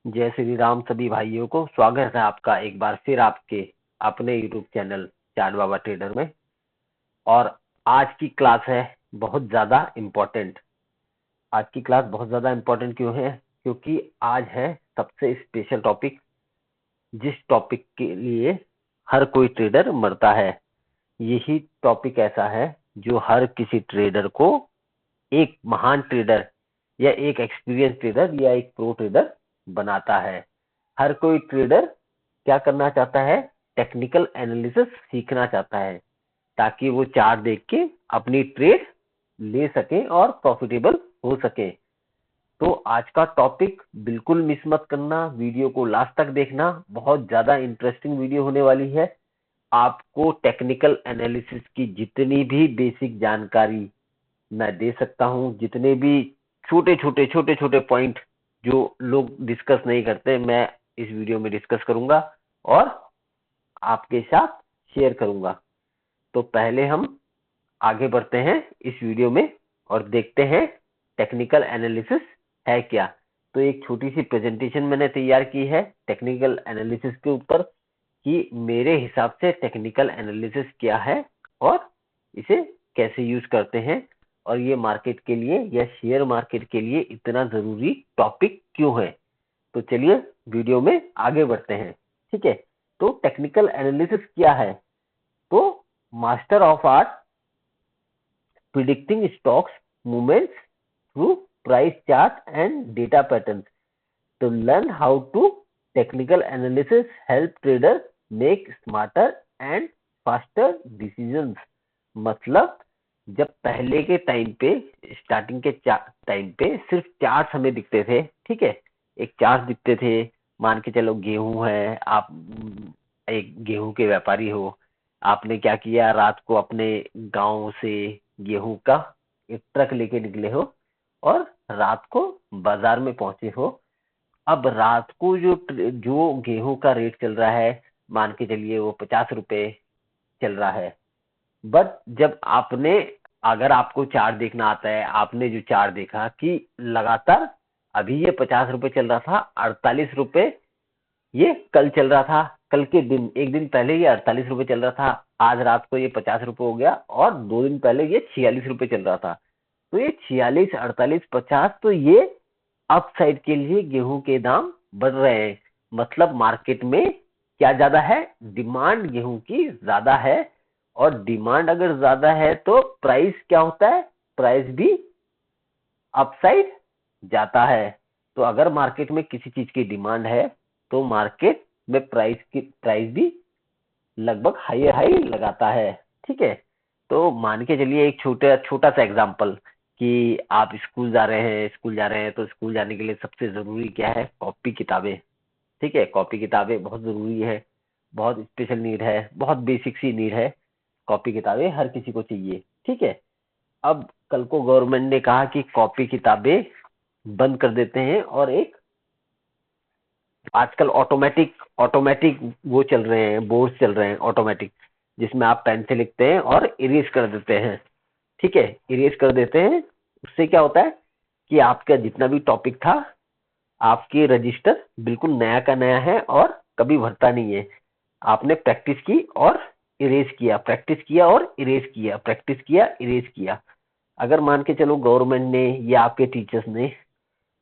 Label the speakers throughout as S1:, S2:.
S1: जय श्री राम सभी भाइयों को। स्वागत है आपका एक बार फिर आपके अपने यूट्यूब चैनल चाट बाबा ट्रेडर में। और आज की क्लास है बहुत ज़्यादा इम्पोर्टेंट। आज की क्लास बहुत ज़्यादा इम्पोर्टेंट क्यों है? क्योंकि आज है सबसे स्पेशल टॉपिक, जिस टॉपिक के लिए हर कोई ट्रेडर मरता है। यही टॉपिक ऐसा है जो हर किसी ट्रेडर को एक महान ट्रेडर या एक एक्सपीरियंस ट्रेडर या एक प्रो ट्रेडर बनाता है। हर कोई ट्रेडर क्या करना चाहता है? टेक्निकल एनालिसिस सीखना चाहता है, ताकि वो चार्ट देख के अपनी ट्रेड ले सके और प्रॉफिटेबल हो सके। तो आज का टॉपिक बिल्कुल मिस मत करना, वीडियो को लास्ट तक देखना। बहुत ज्यादा इंटरेस्टिंग वीडियो होने वाली है। आपको टेक्निकल एनालिसिस की जितनी भी बेसिक जानकारी मैं दे सकता हूँ, जितने भी छोटे छोटे पॉइंट जो लोग डिस्कस नहीं करते, मैं इस वीडियो में डिस्कस करूंगा और आपके साथ शेयर करूंगा। तो पहले हम आगे बढ़ते हैं इस वीडियो में और देखते हैं टेक्निकल एनालिसिस है क्या। तो एक छोटी सी प्रेजेंटेशन मैंने तैयार की है टेक्निकल एनालिसिस के ऊपर, कि मेरे हिसाब से टेक्निकल एनालिसिस क्या है और इसे कैसे यूज करते हैं, और ये मार्केट के लिए या शेयर मार्केट के लिए इतना जरूरी टॉपिक क्यों है। तो चलिए वीडियो में आगे बढ़ते हैं। ठीक है, तो टेक्निकल एनालिसिस क्या है? तो master of art predicting stocks movements through price chart and data pattern. To learn how to technical analysis help trader make smarter and faster decisions। मतलब जब पहले के टाइम पे, स्टार्टिंग के टाइम पे सिर्फ चार्ट हमें दिखते थे। ठीक है, एक चार्ट दिखते थे। मान के चलो गेहूं है, आप एक गेहूं के व्यापारी हो। आपने क्या किया, रात को अपने गांव से गेहूं का एक ट्रक लेके निकले हो और रात को बाजार में पहुंचे हो। अब रात को जो गेहूं का रेट चल रहा है, मान के चलिए वो 50 रुपए चल रहा है। बट जब आपने, अगर आपको चार्ट देखना आता है, आपने जो चार्ट देखा कि लगातार अभी ये 50 रुपए चल रहा था, 48 रुपए ये कल चल रहा था, कल के दिन एक दिन पहले ये 48 रुपए चल रहा था, आज रात को ये 50 रुपए हो गया और 2 दिन पहले ये 46 रुपए चल रहा था। तो ये 46, 48, 50, तो ये अप साइड के लिए गेहूं के दाम बढ़ रहे हैं। मतलब मार्केट में क्या ज्यादा है? डिमांड गेहूं की ज्यादा है। और डिमांड अगर ज्यादा है तो प्राइस क्या होता है? प्राइस भी अपसाइड जाता है। तो अगर मार्केट में किसी चीज की डिमांड है तो मार्केट में प्राइस भी लगभग हाई हाई लगाता है। ठीक है, तो मान के चलिए एक छोटा छोटा सा एग्जांपल, कि आप स्कूल जा रहे हैं तो स्कूल जाने के लिए सबसे जरूरी क्या है? कॉपी किताबें। ठीक है, कॉपी किताबें बहुत जरूरी है, बहुत स्पेशल नीड है, बहुत बेसिक सी नीड है। कॉपी किताबें हर किसी को चाहिए। ठीक है, अब कल को गवर्नमेंट ने कहा कि कॉपी किताबें बंद कर देते हैं और एक आजकल ऑटोमेटिक ऑटोमेटिक वो चल रहे हैं, बोर्ड चल रहे हैं ऑटोमेटिक, जिसमें आप पेन से लिखते हैं और इरेज कर देते हैं। ठीक है, इरेज कर देते हैं। उससे क्या होता है कि आपका जितना भी टॉपिक था, आपके रजिस्टर बिल्कुल नया का नया है और कभी भरता नहीं है। आपने प्रैक्टिस की और इरेज किया, प्रैक्टिस किया और इरेज किया, प्रैक्टिस किया इरेज किया। अगर मान के चलो गवर्नमेंट ने या आपके टीचर्स ने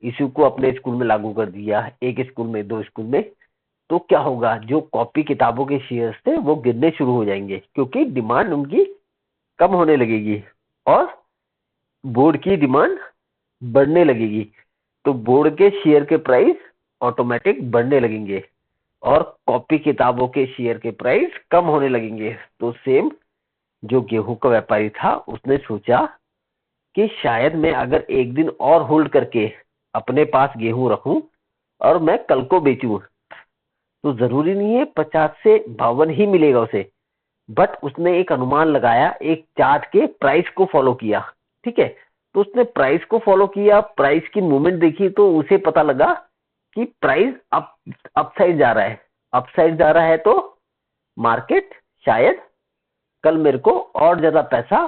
S1: इशू को अपने स्कूल में लागू कर दिया, एक स्कूल में, दो स्कूल में, तो क्या होगा? जो कॉपी किताबों के शेयर्स थे वो गिरने शुरू हो जाएंगे, क्योंकि डिमांड उनकी कम होने लगेगी और बोर्ड की डिमांड बढ़ने लगेगी। तो बोर्ड के शेयर के प्राइस ऑटोमेटिक बढ़ने लगेंगे और कॉपी किताबों के शेयर के प्राइस कम होने लगेंगे। तो सेम जो गेहूं का व्यापारी था, उसने सोचा कि शायद मैं अगर एक दिन और होल्ड करके अपने पास गेहूं रखूं और मैं कल को बेचूं, तो जरूरी नहीं है 50 से 52 ही मिलेगा उसे। बट उसने एक अनुमान लगाया, एक चार्ट के प्राइस को फॉलो किया। ठीक है, तो उसने प्राइस को फॉलो किया, प्राइस की मूवमेंट देखी, तो उसे पता लगा कि प्राइस अप साइड जा रहा है। अप साइड जा रहा है तो मार्केट शायद कल मेरे को और ज्यादा पैसा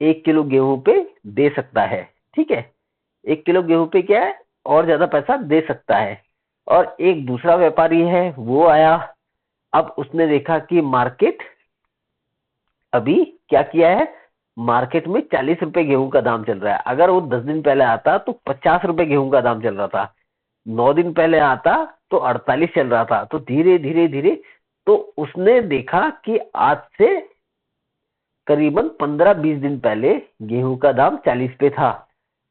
S1: 1 किलो गेहूं पे दे सकता है। ठीक है, 1 किलो गेहूं पे क्या है? और ज्यादा पैसा दे सकता है। और एक दूसरा व्यापारी है वो आया, अब उसने देखा कि मार्केट अभी क्या किया है, मार्केट में 40 रुपए गेहूं का दाम चल रहा है। अगर वो 10 दिन पहले आता तो 50 रुपए गेहूं का दाम चल रहा था, 9 दिन पहले आता तो 48 चल रहा था। तो धीरे धीरे धीरे तो उसने देखा कि आज से करीबन 15-20 दिन पहले गेहूं का दाम 40 पे था,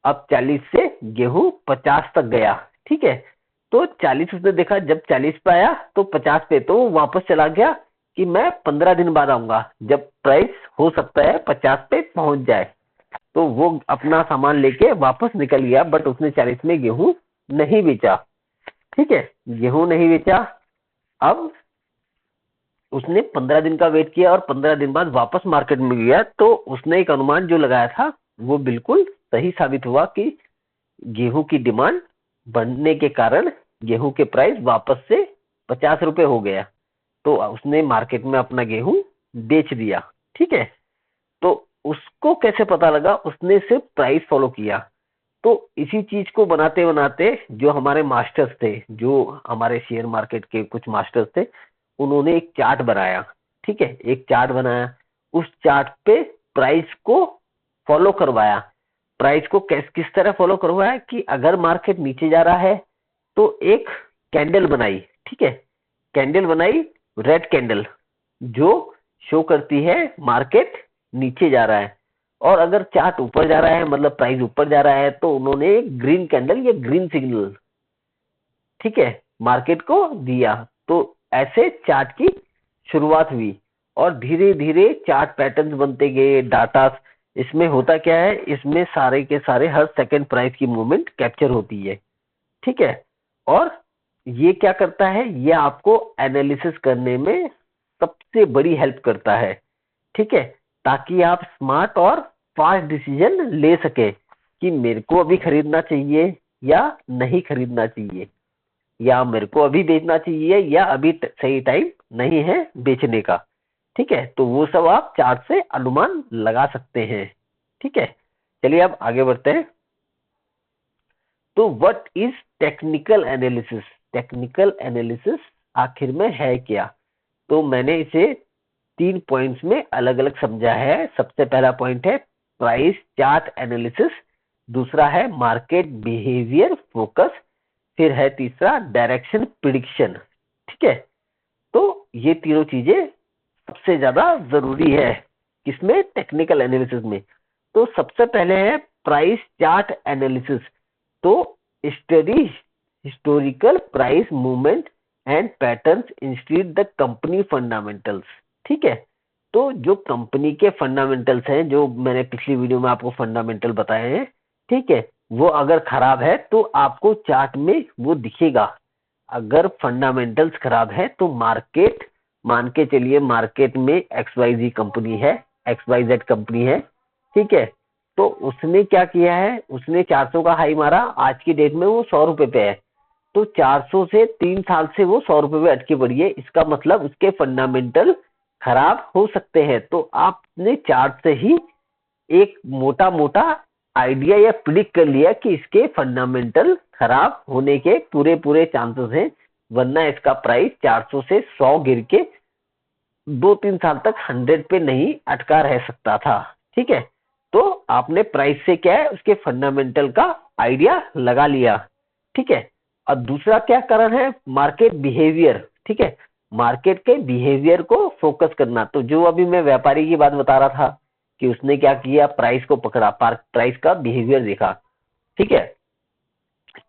S1: अब 40 से गेहूं 50 तक गया। ठीक है, तो 40 उसने देखा, जब 40 पे आया तो 50 पे, तो वो वापस चला गया कि मैं 15 दिन बाद आऊंगा जब प्राइस हो सकता है 50 पे पहुंच जाए। तो वो अपना सामान लेके वापस निकल गया, बट उसने 40 में गेहूं नहीं बेचा। ठीक है, गेहूं नहीं बेचा। अब उसने 15 दिन का वेट किया और 15 दिन बाद वापस मार्केट में गया, तो उसने एक अनुमान जो लगाया था वो बिल्कुल सही साबित हुआ कि गेहूं की डिमांड बढ़ने के कारण गेहूं के प्राइस वापस से 50 रुपए हो गया। तो उसने मार्केट में अपना गेहूं बेच दिया। ठीक है, तो उसको कैसे पता लगा, उसने सिर्फ प्राइस फॉलो किया। तो इसी चीज को बनाते बनाते जो हमारे मास्टर्स थे, जो हमारे शेयर मार्केट के कुछ मास्टर्स थे, उन्होंने एक चार्ट बनाया। ठीक है, एक चार्ट बनाया, उस चार्ट पे प्राइस को फॉलो करवाया। प्राइस को किस तरह फॉलो करवाया कि अगर मार्केट नीचे जा रहा है तो एक कैंडल बनाई। ठीक है, कैंडल बनाई, रेड कैंडल, जो शो करती है मार्केट नीचे जा रहा है। और अगर चार्ट ऊपर जा रहा है, मतलब प्राइस ऊपर जा रहा है, तो उन्होंने एक ग्रीन कैंडल या ग्रीन सिग्नल, ठीक है, मार्केट को दिया। तो ऐसे चार्ट की शुरुआत हुई और धीरे धीरे चार्ट पैटर्न्स बनते गए, डाटा। इसमें होता क्या है, इसमें सारे के सारे हर सेकंड प्राइस की मूवमेंट कैप्चर होती है। ठीक है, और ये क्या करता है, ये आपको एनालिसिस करने में सबसे बड़ी हेल्प करता है। ठीक है, ताकि आप स्मार्ट और फास्ट डिसीजन ले सके कि मेरे को अभी खरीदना चाहिए या नहीं खरीदना चाहिए, या मेरे को अभी बेचना चाहिए या अभी सही टाइम नहीं है बेचने का। ठीक है, तो वो सब आप चार्ट से अनुमान लगा सकते हैं। ठीक है, चलिए अब आगे बढ़ते हैं। तो what is technical analysis? Technical analysis आखिर में है क्या? तो मैंने इसे 3 पॉइंट्स में अलग अलग समझा है। सबसे पहला पॉइंट है प्राइस चार्ट एनालिसिस, दूसरा है मार्केट बिहेवियर फोकस, फिर है तीसरा डायरेक्शन प्रिडिक्शन। ठीक है, तो ये तीनों चीजें सबसे ज्यादा जरूरी है किसमें, टेक्निकल एनालिसिस में। तो सबसे पहले है प्राइस चार्ट एनालिसिस। तो study historical price movement and patterns instead the company fundamentals. ठीक है, तो जो कंपनी के फंडामेंटल्स हैं, जो मैंने पिछली वीडियो में आपको फंडामेंटल बताए हैं, ठीक है, वो अगर खराब है तो आपको चार्ट में वो दिखेगा। अगर फंडामेंटल्स खराब है तो मार्केट, मान के चलिए मार्केट में XYZ कंपनी है, XYZ कंपनी है, ठीक है, तो उसने क्या किया है, उसने 400 का हाई मारा, आज की डेट में वो 100 रुपए पे है। तो 400 से 3 साल से वो 100 रुपए पे अटकी पड़ी है, इसका मतलब उसके फंडामेंटल खराब हो सकते हैं। तो आपने चार्ट से ही एक मोटा मोटा आइडिया या प्रिडिक्ट कर लिया कि इसके फंडामेंटल खराब होने के पूरे पूरे चांसेस हैं, वरना इसका प्राइस 400 से 100 गिर के 2-3 साल तक 100 पे नहीं अटका रह सकता था। ठीक है, तो आपने प्राइस से क्या है, उसके फंडामेंटल का आइडिया लगा लिया। ठीक है, अब दूसरा क्या कारण है, मार्केट बिहेवियर। ठीक है, मार्केट के बिहेवियर को फोकस करना। तो जो अभी मैं व्यापारी की बात बता रहा था कि उसने क्या किया, प्राइस को पकड़ा, प्राइस का बिहेवियर देखा। ठीक है,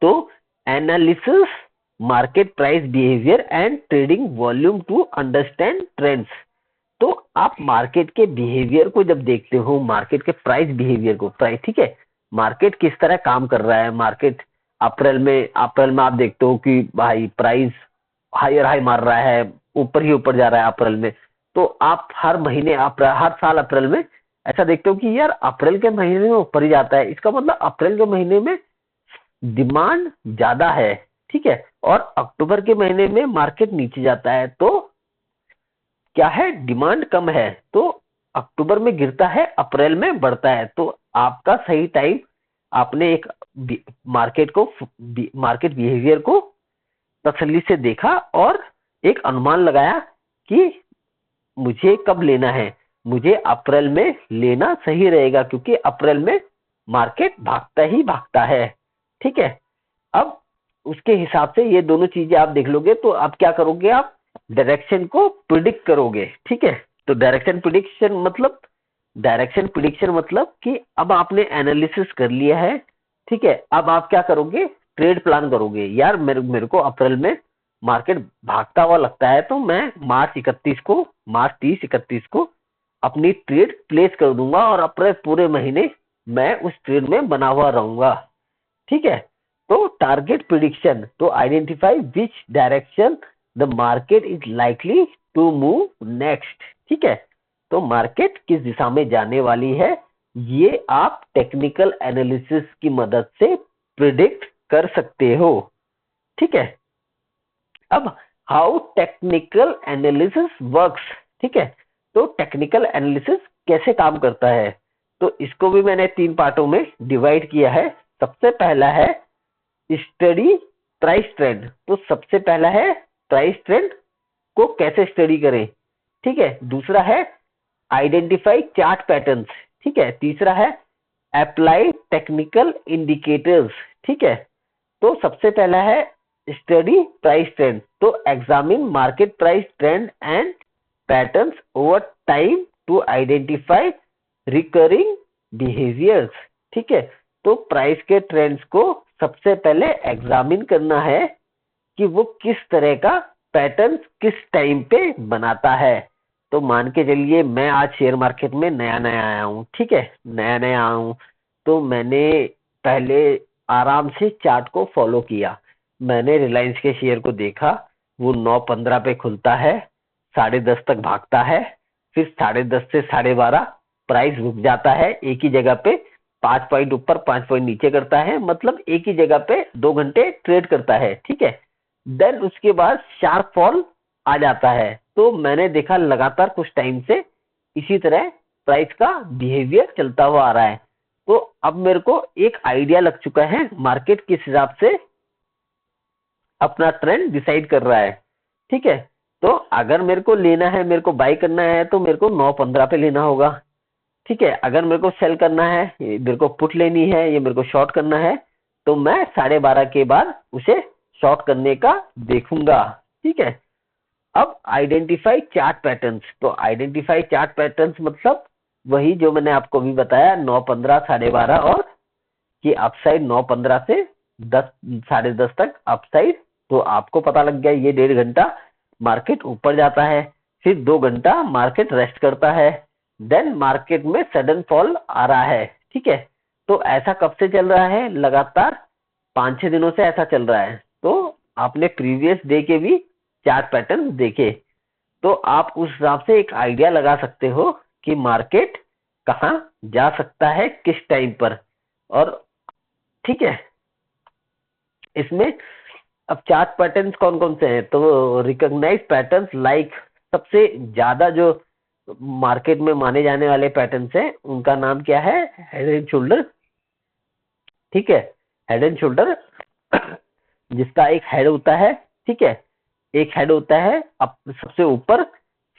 S1: तो analysis market price behaviour and trading volume to understand trends. तो आप मार्केट के बिहेवियर को जब देखते हो, मार्केट के प्राइस बिहेवियर को, प्राइस, ठीक है, मार्केट किस तरह काम कर रहा है, मार्केट अप्रैल में आप देखते हो कि भाई प्राइस हायर हाई मार रहा है, ऊपर ही ऊपर जा रहा है अप्रैल में। तो आप हर महीने, हर साल अप्रैल में ऐसा देखते हो कि यार अप्रैल के महीने में ऊपर ही जाता है, इसका मतलब अप्रैल के महीने में डिमांड ज्यादा है। ठीक है, और अक्टूबर के महीने में मार्केट नीचे जाता है, तो क्या है, डिमांड कम है, तो अक्टूबर में गिरता है, अप्रैल में बढ़ता है। तो आपका सही टाइम, आपने एक मार्केट बिहेवियर को तसल्ली से देखा और एक अनुमान लगाया कि मुझे कब लेना है। मुझे अप्रैल में लेना सही रहेगा क्योंकि अप्रैल में मार्केट भागता ही भागता है। ठीक है, अब उसके हिसाब से ये दोनों चीजें आप देख लोगे तो आप क्या करोगे, आप डायरेक्शन को प्रिडिक्ट करोगे। ठीक है, तो डायरेक्शन प्रिडिक्शन मतलब कि अब आपने एनालिसिस कर लिया है। ठीक है, अब आप क्या करोगे, ट्रेड प्लान करोगे। यार मेरे को अप्रैल में मार्केट भागता हुआ लगता है तो मैं मार्च 30-31 को अपनी ट्रेड प्लेस कर दूंगा और अप्रैल पूरे महीने मैं उस ट्रेड में बना हुआ रहूंगा। ठीक है, तो टारगेट प्रिडिक्शन, तो identify which direction the market is likely to move next. ठीक है, तो मार्केट किस दिशा में जाने वाली है ये आप टेक्निकल एनालिसिस की मदद से प्रिडिक्ट कर सकते हो। ठीक है, अब हाउ टेक्निकल एनालिसिस वर्क्स। ठीक है, तो टेक्निकल एनालिसिस कैसे काम करता है, तो इसको भी मैंने 3 पार्टों में डिवाइड किया है। सबसे पहला है स्टडी प्राइस ट्रेंड, तो सबसे पहला है प्राइस ट्रेंड को कैसे स्टडी करें। ठीक है, दूसरा है आइडेंटिफाई चार्ट पैटर्न्स। ठीक है, तीसरा है अप्लाई टेक्निकल इंडिकेटर्स। ठीक है, तो सबसे पहला है स्टडी प्राइस ट्रेंड, तो examine market price trend and patterns over time to identify recurring behaviours. ठीक है, तो प्राइस के ट्रेंड्स को सबसे पहले एग्जामिन करना है कि वो किस तरह का पैटर्न किस टाइम पे बनाता है। तो मान के चलिए मैं आज शेयर मार्केट में नया नया आया हूँ। ठीक है, नया नया आया हूँ तो मैंने पहले आराम से चार्ट को फॉलो किया। मैंने रिलायंस के शेयर को देखा, वो 9:15 पे खुलता है, 10:30 तक भागता है, फिर 10:30 से 12:30 प्राइस रुक जाता है एक ही जगह पे, 5 पॉइंट ऊपर 5 पॉइंट नीचे करता है, मतलब एक ही जगह पे 2 घंटे ट्रेड करता है। ठीक है, देन उसके बाद शार्प फॉल आ जाता है। तो मैंने देखा लगातार कुछ टाइम से इसी तरह प्राइस का बिहेवियर चलता हुआ आ रहा है। तो अब मेरे को एक आइडिया लग चुका है मार्केट किस हिसाब से अपना ट्रेंड डिसाइड कर रहा है। ठीक है, तो अगर मेरे को लेना है, मेरे को बाय करना है तो मेरे को 9:15 पे लेना होगा। ठीक है, अगर मेरे को सेल करना है, मेरे को पुट लेनी है, ये मेरे को शॉर्ट करना है, तो मैं 12:30 के बाद उसे शॉर्ट करने का देखूंगा। ठीक है, अब आइडेंटिफाई चार्ट पैटर्न्स, तो आइडेंटिफाई चार्ट पैटर्न्स मतलब वही जो मैंने आपको भी बताया, 9:15 12:30 और कि अपसाइड 9:15 से 10 10:30 तक अपसाइड। तो आपको पता लग गया ये 1.5 घंटा मार्केट ऊपर जाता है, फिर 2 घंटा मार्केट रेस्ट करता है, देन मार्केट में सडन फॉल आ रहा है। ठीक है, तो ऐसा कब से चल रहा है, लगातार 5-6 दिनों से ऐसा चल रहा है। तो आपने प्रीवियस डे के भी चार्ट पैटर्न देखे, तो आप उस हिसाब से एक आइडिया लगा सकते हो कि मार्केट कहाँ जा सकता है किस टाइम पर। और ठीक है, इसमें अब चार्ट पैटर्न्स कौन कौन से हैं, तो रिकॉग्नाइज पैटर्न्स लाइक, सबसे ज्यादा जो मार्केट में माने जाने वाले पैटर्न्स हैं उनका नाम क्या है, हेड एंड शोल्डर। ठीक है, हेड एंड शोल्डर जिसका एक हेड होता है। ठीक है, एक हेड होता है अब सबसे ऊपर,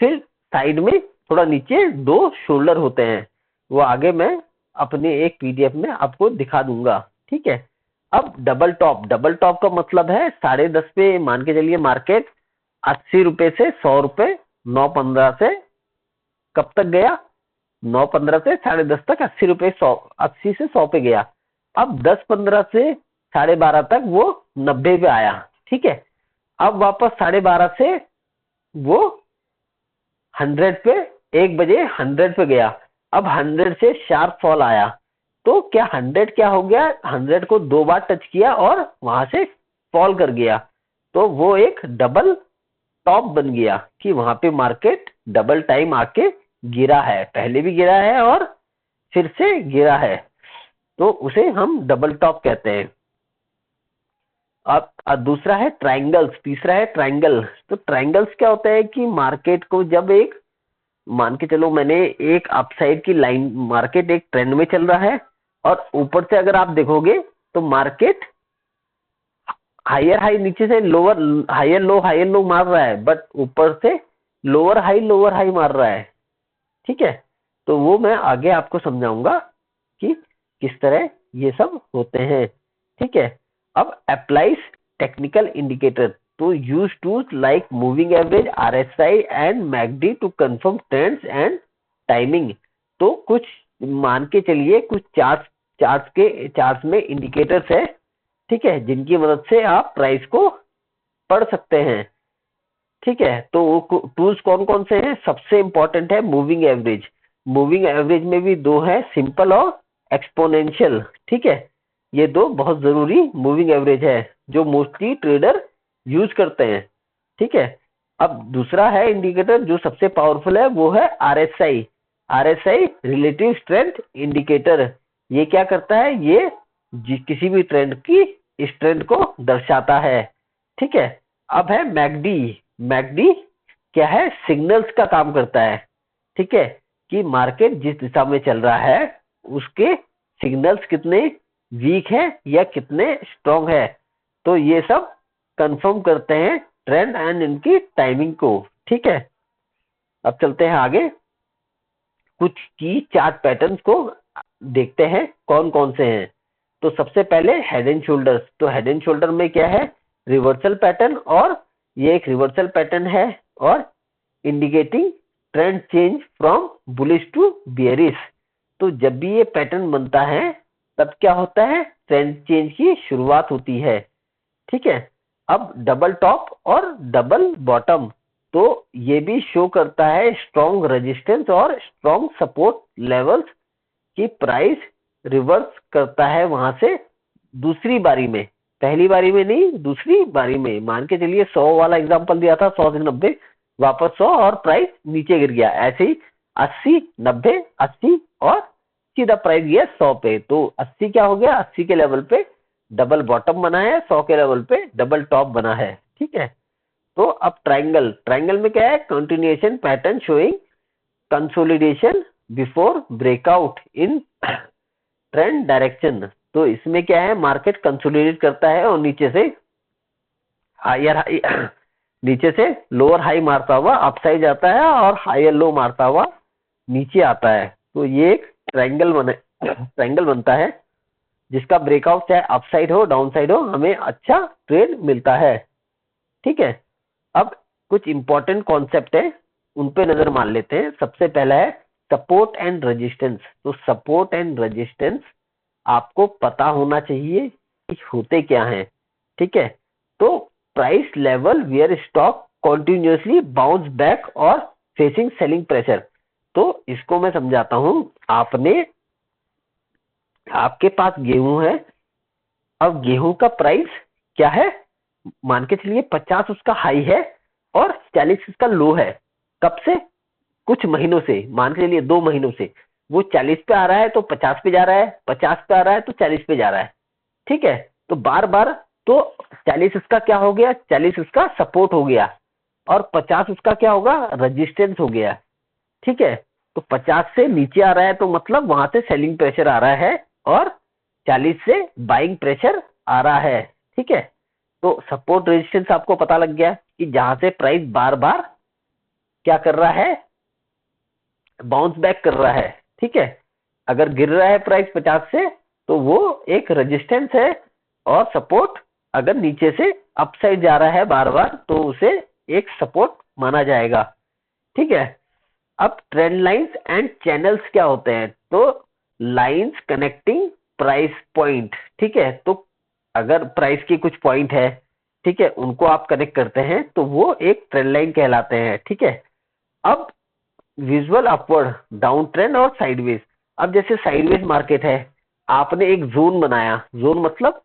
S1: फिर साइड में थोड़ा नीचे 2 शोल्डर होते हैं, वो आगे मैं अपने एक पीडीएफ में आपको दिखा दूंगा। ठीक है, अब डबल टॉप का मतलब है 10:30 पे मान के चलिए मार्केट 80 रुपए से 100 रुपए 9:15 से कब तक गया, 9:15 से 10:30 तक 80 रुपए 80 से 100 पे गया। अब 10:15 से 12:30 तक वो 90 पे आया। ठीक है, अब वापस 12:30 से वो 100 पे, 1 बजे 100 पे गया। अब 100 से शार्प फॉल आया, तो क्या 100 क्या हो गया, 100 को 2 बार टच किया और वहां से फॉल कर गया, तो वो एक डबल टॉप बन गया कि वहां पे मार्केट डबल टाइम आके गिरा है, पहले भी गिरा है और फिर से गिरा है, तो उसे हम डबल टॉप कहते हैं। अब दूसरा है ट्रायंगल्स, तीसरा है ट्रायंगल। तो ट्रायंगल्स क्या होता है कि मार्केट को जब एक, मान के चलो मैंने एक अपसाइड की लाइन, मार्केट एक ट्रेंड में चल रहा है और ऊपर से अगर आप देखोगे तो मार्केट हायर हाई नीचे से लोअर, हायर लो मार रहा है, बट ऊपर से लोअर हाई मार रहा है। ठीक है, तो वो मैं आगे आपको समझाऊंगा कि किस तरह ये सब होते हैं। ठीक है, अब अप्लाइज टेक्निकल इंडिकेटर तो use tools like moving average, RSI and MACD to confirm trends and timing. तो कुछ मान के चलिए कुछ चार्ट्स में इंडिकेटर्स है, ठीक है, जिनकी मदद से आप प्राइस को पढ़ सकते हैं। ठीक है, तो वो टूल्स कौन कौन से हैं? सबसे इंपॉर्टेंट है मूविंग एवरेज। मूविंग एवरेज में भी दो है, सिंपल और एक्सपोनेंशियल। ठीक है, ये दो बहुत जरूरी मूविंग एवरेज है जो मोस्टली ट्रेडर यूज करते हैं। ठीक है, अब दूसरा है इंडिकेटर जो सबसे पावरफुल है, वो है RSI. RSI relative strength indicator. ये क्या करता है? ये किसी भी ट्रेंड की स्ट्रेंथ को दर्शाता है। ठीक है, अब है मैकडी। मैकडी क्या है? सिग्नल्स का काम करता है। ठीक है, कि मार्केट जिस दिशा में चल रहा है उसके सिग्नल्स कितने वीक है या कितने स्ट्रॉन्ग है, तो ये सब कंफर्म करते हैं ट्रेंड एंड इनकी टाइमिंग को। ठीक है, अब चलते हैं आगे, कुछ की चार्ट पैटर्न्स को देखते हैं कौन कौन से हैं। तो सबसे पहले हेड एंड शोल्डर्स। तो हेड एंड शोल्डर में क्या है? रिवर्सल पैटर्न, और ये एक रिवर्सल पैटर्न है और indicating trend change from bullish to bearish. तो जब भी ये पैटर्न बनता है तब क्या होता है? ट्रेंड चेंज की शुरुआत होती है। ठीक है, अब डबल टॉप और डबल बॉटम, तो ये भी शो करता है स्ट्रॉन्ग रेजिस्टेंस और स्ट्रॉन्ग सपोर्ट लेवल्स की प्राइस रिवर्स करता है वहां से दूसरी बारी में, पहली बारी में नहीं, दूसरी बारी में। मान के चलिए 100 वाला एग्जांपल दिया था, 100 से 90 वापस 100 और प्राइस नीचे गिर गया। ऐसे ही 80 90 80 और सीधा प्राइस गया 100 पे। तो 80 क्या हो गया? 80 के लेवल पे डबल बॉटम बना है, 100 के लेवल पे डबल टॉप बना है। ठीक है, तो अब ट्राइंगल। ट्राइंगल में क्या है? Continuation pattern showing consolidation before breakout इन ट्रेंड डायरेक्शन। तो इसमें क्या है? मार्केट कंसोलिडेट करता है और नीचे से हायर हाई नीचे से लोअर हाई मारता हुआ अपसाइड जाता है और हायर लो मारता हुआ नीचे आता है। तो ये एक ट्रायंगल बनता है जिसका ब्रेकआउट चाहे अपसाइड हो डाउन साइड हो, हमें अच्छा ट्रेड मिलता है। ठीक है, अब कुछ इंपॉर्टेंट कॉन्सेप्ट है, उन पे नजर मार लेते हैं। सबसे पहला है सपोर्ट एंड रेजिस्टेंस। तो सपोर्ट एंड रेजिस्टेंस आपको पता होना चाहिए कि होते क्या हैं। ठीक है, तो price level where stock continuously bounce back और फेसिंग सेलिंग प्रेशर। तो इसको मैं समझाता हूं। आपके पास गेहूं है, अब गेहूं का प्राइस क्या है? मान के चलिए 50 उसका हाई है और 40 उसका लो है। कब से? कुछ महीनों से, मान के चलिए 2 महीनों से। वो 40 पे आ रहा है तो 50 पे जा रहा है, 50 पे आ रहा है तो 40 पे जा रहा है। ठीक है, तो बार बार, तो 40 उसका क्या हो गया? 40 उसका सपोर्ट हो गया और 50 उसका क्या होगा? रेजिस्टेंस हो गया। ठीक है, तो 50 से नीचे आ रहा है तो मतलब वहां से सेलिंग प्रेशर आ रहा है और 40 से बाइंग प्रेशर आ रहा है। ठीक है, तो सपोर्ट रेजिस्टेंस आपको पता लग गया कि जहां से प्राइस बार बार क्या कर रहा है? बाउंस बैक कर रहा है। ठीक है, अगर गिर रहा है प्राइस 50 से तो वो एक रेजिस्टेंस है, और सपोर्ट अगर नीचे से अपसाइड जा रहा है बार बार तो उसे एक सपोर्ट माना जाएगा। ठीक है, अब ट्रेंड लाइंस एंड चैनल्स क्या होते हैं? तो लाइंस कनेक्टिंग प्राइस पॉइंट। ठीक है, तो अगर प्राइस की कुछ पॉइंट है, ठीक है, उनको आप कनेक्ट करते हैं तो वो एक ट्रेंड लाइन कहलाते हैं। ठीक है, अब विजुअल अपवर्ड, डाउन ट्रेंड और साइडवेज। अब जैसे साइडवेज मार्केट है, आपने एक जोन बनाया, जोन मतलब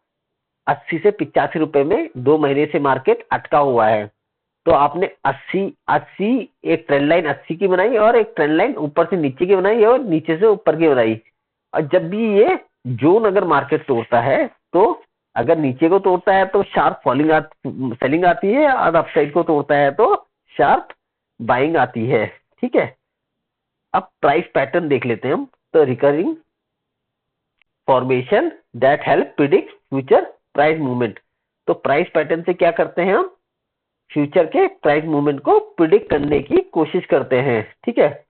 S1: 80 से 85 रुपए में 2 महीने से मार्केट अटका हुआ है। तो आपने 80 एक ट्रेंड लाइन 80 की बनाई और एक ट्रेंड लाइन ऊपर से नीचे की बनाई और नीचे से ऊपर की बनाई। और जब भी ये जोन अगर मार्केट तोड़ता है, तो अगर नीचे को तोड़ता है तो शार्प सेलिंग आती है, और अपसाइड को तोड़ता है तो शार्प बाइंग आती है। ठीक है, अब प्राइस पैटर्न देख लेते हैं हम। तो recurring formation that help predict future price movement. तो प्राइस पैटर्न से क्या करते हैं, हम फ्यूचर के प्राइस मूवमेंट को प्रिडिक्ट करने की कोशिश करते हैं। ठीक है,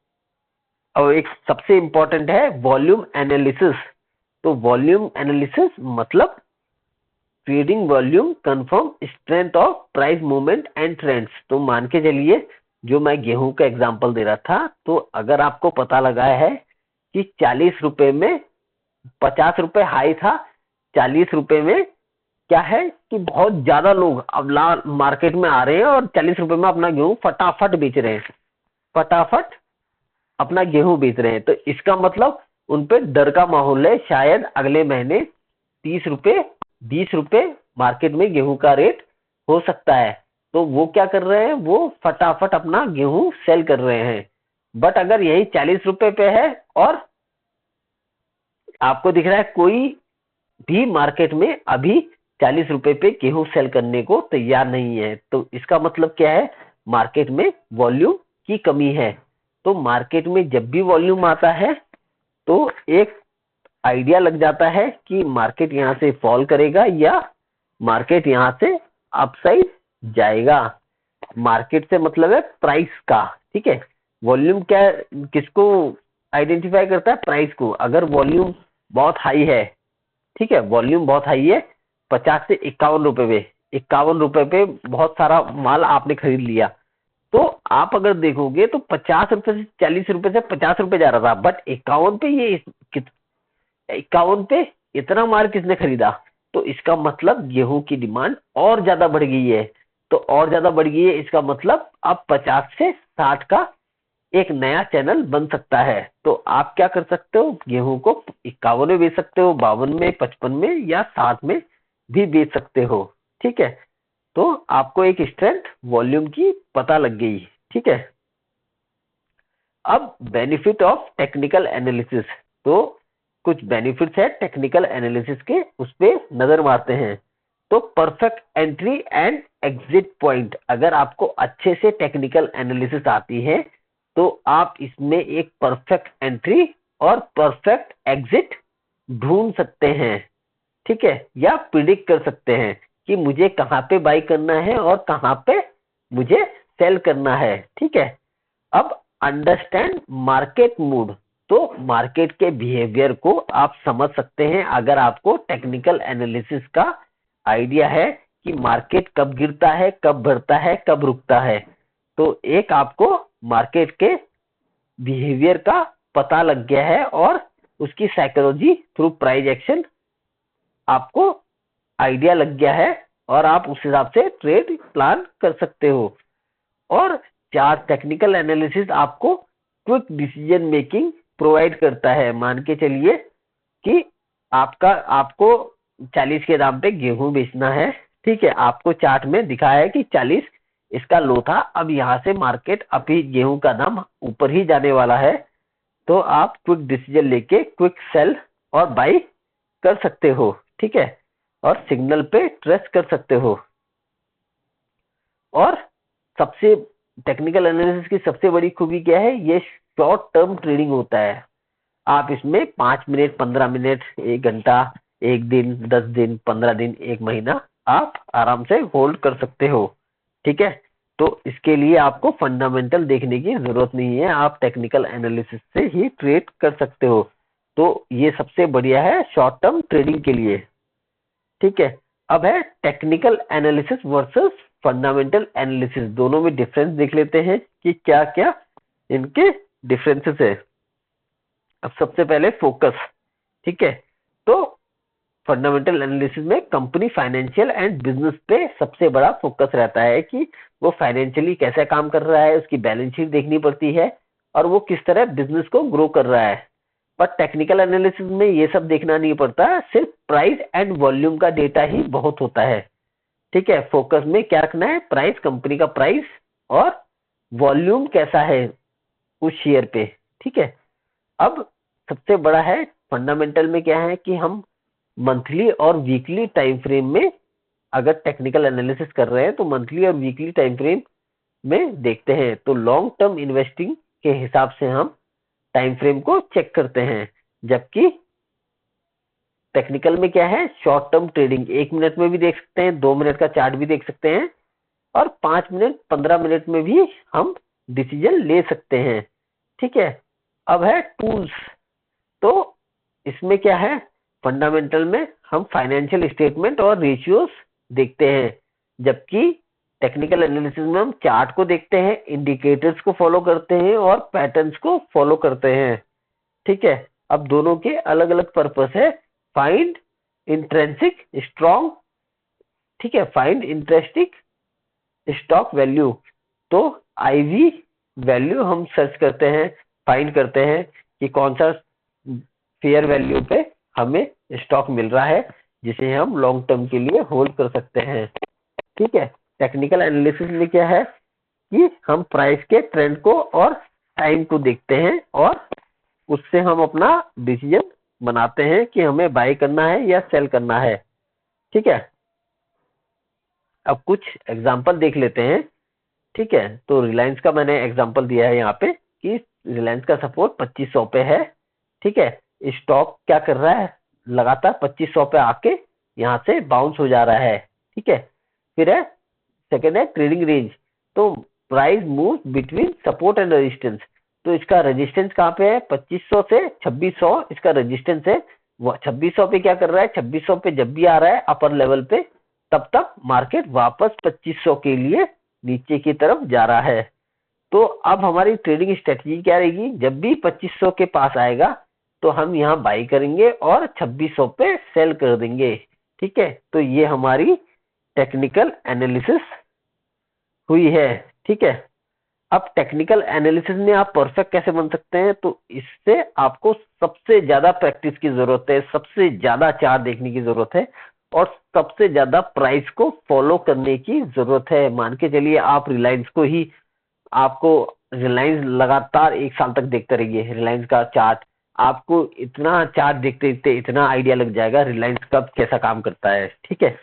S1: और एक सबसे इंपॉर्टेंट है वॉल्यूम एनालिसिस। तो वॉल्यूम एनालिसिस मतलब trading volume confirm strength of price movement and trends. तो मान के चलिए जो मैं गेहूं का एग्जांपल दे रहा था, तो अगर आपको पता लगा है कि 40 रुपए में 50 रुपए हाई था, 40 रुपए में क्या है कि बहुत ज्यादा लोग अब मार्केट में आ रहे हैं और 40 रुपए में अपना गेहूं फटाफट बेच रहे हैं, फटाफट अपना गेहूं बेच रहे हैं। तो इसका मतलब उन पे डर का माहौल है, शायद अगले महीने 30 रुपए 20 रुपए मार्केट में गेहूं का रेट हो सकता है। तो वो क्या कर रहे हैं, वो फटाफट अपना गेहूं सेल कर रहे हैं। बट अगर यही 40 रुपए पे है और आपको दिख रहा है कोई भी मार्केट में अभी 40 रुपए पे गेहूं सेल करने को तैयार नहीं है, तो इसका मतलब क्या है, मार्केट में वॉल्यूम की कमी है। तो मार्केट में जब भी वॉल्यूम आता है तो एक आइडिया लग जाता है कि मार्केट यहाँ से फॉल करेगा या मार्केट यहाँ से अपसाइड जाएगा। मार्केट से मतलब है प्राइस का। ठीक है, वॉल्यूम क्या किसको आइडेंटिफाई करता है, प्राइस को। अगर वॉल्यूम बहुत हाई है, ठीक है, वॉल्यूम बहुत हाई है, 50 से 51 रुपए पे, 51 रुपए पे बहुत सारा माल आपने खरीद लिया, तो आप अगर देखोगे तो 50 रुपए से 40 रुपए से 50 रुपए जा रहा था, बट 51 पे ये 51 पे इतना माल किसने खरीदा, तो इसका मतलब गेहूं की डिमांड और ज्यादा बढ़ गई है। तो और ज्यादा बढ़ गई है, इसका मतलब अब 50 से 60 का एक नया चैनल बन सकता है। तो आप क्या कर सकते हो, गेहूं को 51 में बेच सकते हो, 52 में, 55 में या 60 में भी बेच सकते हो। ठीक है, तो आपको एक स्ट्रेंथ वॉल्यूम की पता लग गई। ठीक है, अब बेनिफिट ऑफ टेक्निकल एनालिसिस। तो कुछ बेनिफिट्स है टेक्निकल एनालिसिस के, उस पे नजर मारते हैं। तो perfect entry and exit point, अगर आपको अच्छे से टेक्निकल एनालिसिस आती है तो आप इसमें एक परफेक्ट एंट्री और परफेक्ट एग्जिट ढूंढ सकते हैं। ठीक है, या प्रिडिक्ट कर सकते हैं कि मुझे कहाँ पे बाई करना है और कहाँ पे मुझे सेल करना है। ठीक है, अब अंडरस्टैंड मार्केट मूड। तो मार्केट के बिहेवियर को आप समझ सकते हैं अगर आपको टेक्निकल एनालिसिस का आइडिया है कि मार्केट कब गिरता है, कब बढ़ता है, कब रुकता है। तो एक आपको मार्केट के बिहेवियर का पता लग गया है और उसकी साइकोलॉजी थ्रू प्राइस एक्शन आपको आइडिया लग गया है और आप उस हिसाब से ट्रेड प्लान कर सकते हो। और चार टेक्निकल एनालिसिस आपको क्विक डिसीजन मेकिंग प्रोवाइड करता है। मान के चलिए कि आपको 40 के दाम पे गेहूं बेचना है। ठीक है, आपको चार्ट में दिखा है कि 40 इसका लो था, अब यहाँ से मार्केट अभी गेहूं का दाम ऊपर ही जाने वाला है। तो आप क्विक डिसीजन लेके क्विक सेल और बाई कर सकते हो। ठीक है, और सिग्नल पे ट्रस्ट कर सकते हो। और सबसे टेक्निकल एनालिसिस की सबसे बड़ी खूबी क्या है, ये शॉर्ट टर्म ट्रेडिंग होता है। आप इसमें 5 मिनट, 15 मिनट, 1 घंटा, 1 दिन, 10 दिन, 15 दिन, 1 महीना आप आराम से होल्ड कर सकते हो। ठीक है, तो इसके लिए आपको फंडामेंटल देखने की जरूरत नहीं है, आप टेक्निकल एनालिसिस से ही ट्रेड कर सकते हो। तो ये सबसे बढ़िया है शॉर्ट टर्म ट्रेडिंग के लिए। ठीक है, अब है technical analysis versus fundamental analysis, दोनों में डिफरेंस देख लेते हैं कि क्या क्या इनके डिफरेंसेस है। अब सबसे पहले फोकस। ठीक है, तो फंडामेंटल एनालिसिस में कंपनी फाइनेंशियल एंड बिजनेस पे सबसे बड़ा फोकस रहता है कि वो फाइनेंशियली कैसे काम कर रहा है, उसकी बैलेंस शीट देखनी पड़ती है और वो किस तरह बिजनेस को ग्रो कर रहा है। पर टेक्निकल एनालिसिस में ये सब देखना नहीं पड़ता, सिर्फ प्राइस एंड वॉल्यूम का डेटा ही बहुत होता है। ठीक है, फोकस में क्या रखना है, प्राइस, कंपनी का प्राइस और वॉल्यूम कैसा है उस शेयर पे। ठीक है, अब सबसे बड़ा है फंडामेंटल में क्या है कि हम मंथली और वीकली टाइम फ्रेम में अगर टेक्निकल एनालिसिस कर रहे हैं तो मंथली और वीकली टाइम फ्रेम में देखते हैं। तो लॉन्ग टर्म इन्वेस्टिंग के हिसाब से हम टाइम फ्रेम को चेक करते हैं, जबकि टेक्निकल में क्या है, शॉर्ट टर्म ट्रेडिंग, 1 मिनट में भी देख सकते हैं, 2 मिनट का चार्ट भी देख सकते हैं, और 5 मिनट 15 मिनट में भी हम डिसीजन ले सकते हैं। ठीक है, अब है टूल्स। तो इसमें क्या है, फंडामेंटल में हम फाइनेंशियल स्टेटमेंट और रेशियोज देखते हैं, जबकि टेक्निकल एनालिसिस में हम चार्ट को देखते हैं, इंडिकेटर्स को फॉलो करते हैं और पैटर्न्स को फॉलो करते हैं। ठीक है, अब दोनों के अलग अलग पर्पस है। फाइंड इंट्रेंसिक स्ट्रॉन्ग, ठीक है, फाइंड इंटरेस्टिंग स्टॉक वैल्यू, तो आईवी वैल्यू हम सर्च करते हैं, फाइंड करते हैं कि कौन सा फेयर वैल्यू पे हमें स्टॉक मिल रहा है जिसे हम लॉन्ग टर्म के लिए होल्ड कर सकते हैं। ठीक है, टेक्निकल एनालिसिस में क्या है कि हम प्राइस के ट्रेंड को और टाइम को देखते हैं और उससे हम अपना डिसीजन बनाते हैं कि हमें बाय करना है या सेल करना है। ठीक है, अब कुछ एग्जांपल देख लेते हैं। ठीक है, तो रिलायंस का मैंने एग्जांपल दिया है यहाँ पे कि रिलायंस का सपोर्ट 2500 पे है। ठीक है, स्टॉक क्या कर रहा है, लगातार 2500 पे आके यहाँ से बाउंस हो जा रहा है। ठीक है, फिर है सेकेंड है ट्रेडिंग रेंज, तो price move between support and resistance, तो इसका रेजिस्टेंस कहाँ पे है, 2500 से 2600 इसका रेजिस्टेंस है। 2600 पे क्या कर रहा है, 2600 पे जब भी आ रहा है अपर लेवल पे, तब तक मार्केट वापस 2500 के लिए नीचे की तरफ जा रहा है। तो अब हमारी ट्रेडिंग स्ट्रेटजी क्या रहेगी, जब भी 2500 के पास आएगा तो हम यहाँ बाई करेंगे और 2600 पे सेल कर देंगे। ठीक है, तो ये हमारी टेक्निकल एनालिसिस हुई है। ठीक है, अब टेक्निकल एनालिसिस में आप परफेक्ट कैसे बन सकते हैं, तो इससे आपको सबसे ज्यादा प्रैक्टिस की जरूरत है, सबसे ज्यादा चार्ट देखने की जरूरत है और सबसे ज्यादा प्राइस को फॉलो करने की जरूरत है। मान के चलिए आप रिलायंस को ही, आपको रिलायंस लगातार 1 साल तक देखते रहिए रिलायंस का चार्ट, आपको इतना चार्ट देखते देखते इतना आइडिया लग जाएगा रिलायंस कब कैसा काम करता है। ठीक है,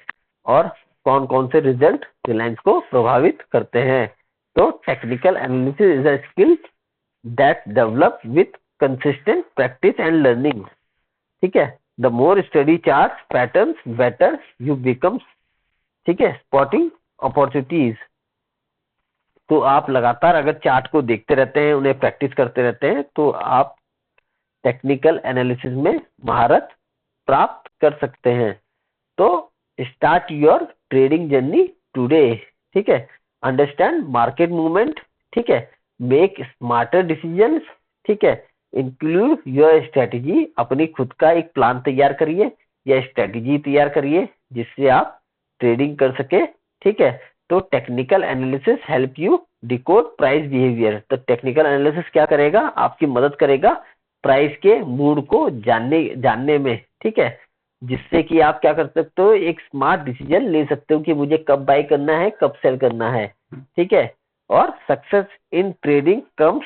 S1: और कौन कौन से रिजल्ट रिलायंस को प्रभावित करते हैं। तो technical analysis is a skill that develop with consistent practice and learning. ठीक है, the more study chart patterns better you become. ठीक है, स्पॉटिंग अपॉर्चुनिटीज, तो आप लगातार अगर चार्ट को देखते रहते हैं, उन्हें प्रैक्टिस करते रहते हैं, तो आप टेक्निकल एनालिसिस में महारत प्राप्त कर सकते हैं। तो start your trading journey today. ठीक है, अंडरस्टैंड मार्केट मूवमेंट। ठीक है, मेक स्मार्टर डिसीजंस। ठीक है, इंक्लूड योर स्ट्रेटजी, अपनी खुद का एक प्लान तैयार करिए या स्ट्रेटजी तैयार करिए जिससे आप ट्रेडिंग कर सके। ठीक है, तो technical analysis help you decode price behaviour, तो टेक्निकल एनालिसिस क्या करेगा, आपकी मदद करेगा प्राइस के मूड को जानने में। ठीक है, जिससे कि आप क्या कर सकते हो, एक स्मार्ट डिसीजन ले सकते हो कि मुझे कब बाय करना है, कब सेल करना है। ठीक है, और success in trading comes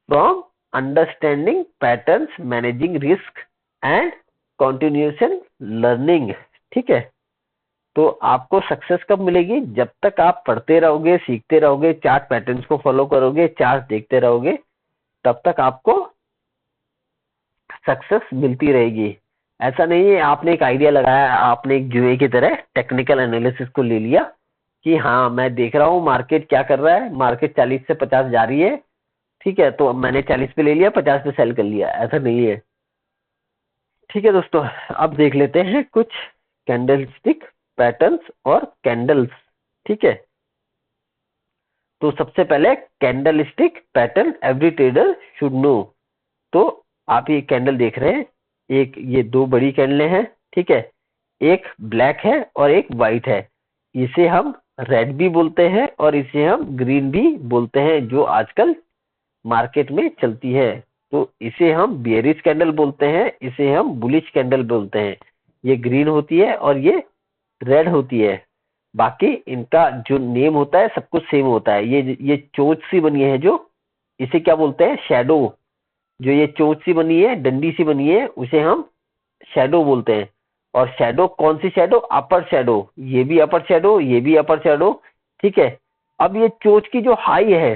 S1: from understanding patterns, managing risk and continuation learning. ठीक है, तो आपको सक्सेस कब मिलेगी, जब तक आप पढ़ते रहोगे, सीखते रहोगे, चार्ट पैटर्न्स को फॉलो करोगे, चार्ट देखते रहोगे, तब तक आपको सक्सेस मिलती रहेगी। ऐसा नहीं है आपने एक आइडिया लगाया, आपने एक जुए की तरह टेक्निकल एनालिसिस को ले लिया कि हाँ मैं देख रहा हूँ मार्केट क्या कर रहा है, मार्केट 40 से 50 जा रही है। ठीक है, तो अब मैंने 40 पे ले लिया, 50 पे सेल कर लिया, ऐसा नहीं है। ठीक है दोस्तों, अब देख लेते हैं कुछ कैंडलस्टिक पैटर्न्स और कैंडल्स। ठीक है, तो सबसे पहले candlestick pattern every trader should know. तो आप ये कैंडल देख रहे हैं, एक ये दो बड़ी कैंडलें हैं। ठीक है, एक ब्लैक है और एक वाइट है, इसे हम रेड भी बोलते हैं और इसे हम ग्रीन भी बोलते हैं, जो आजकल मार्केट में चलती है। तो इसे हम बियरिश कैंडल बोलते हैं, इसे हम बुलिश कैंडल बोलते हैं। ये ग्रीन होती है और ये रेड होती है। बाकी इनका जो नेम होता है सब कुछ सेम होता है। ये चोंच सी बनी है, जो इसे क्या बोलते हैं, शैडो। जो ये चोंच सी बनी है, डंडी सी बनी है, उसे हम शैडो बोलते हैं। और शैडो कौन सी शैडो, अपर शैडो, ये भी अपर शैडो, ये भी अपर शैडो। ठीक है, अब ये चोंच की जो हाई है,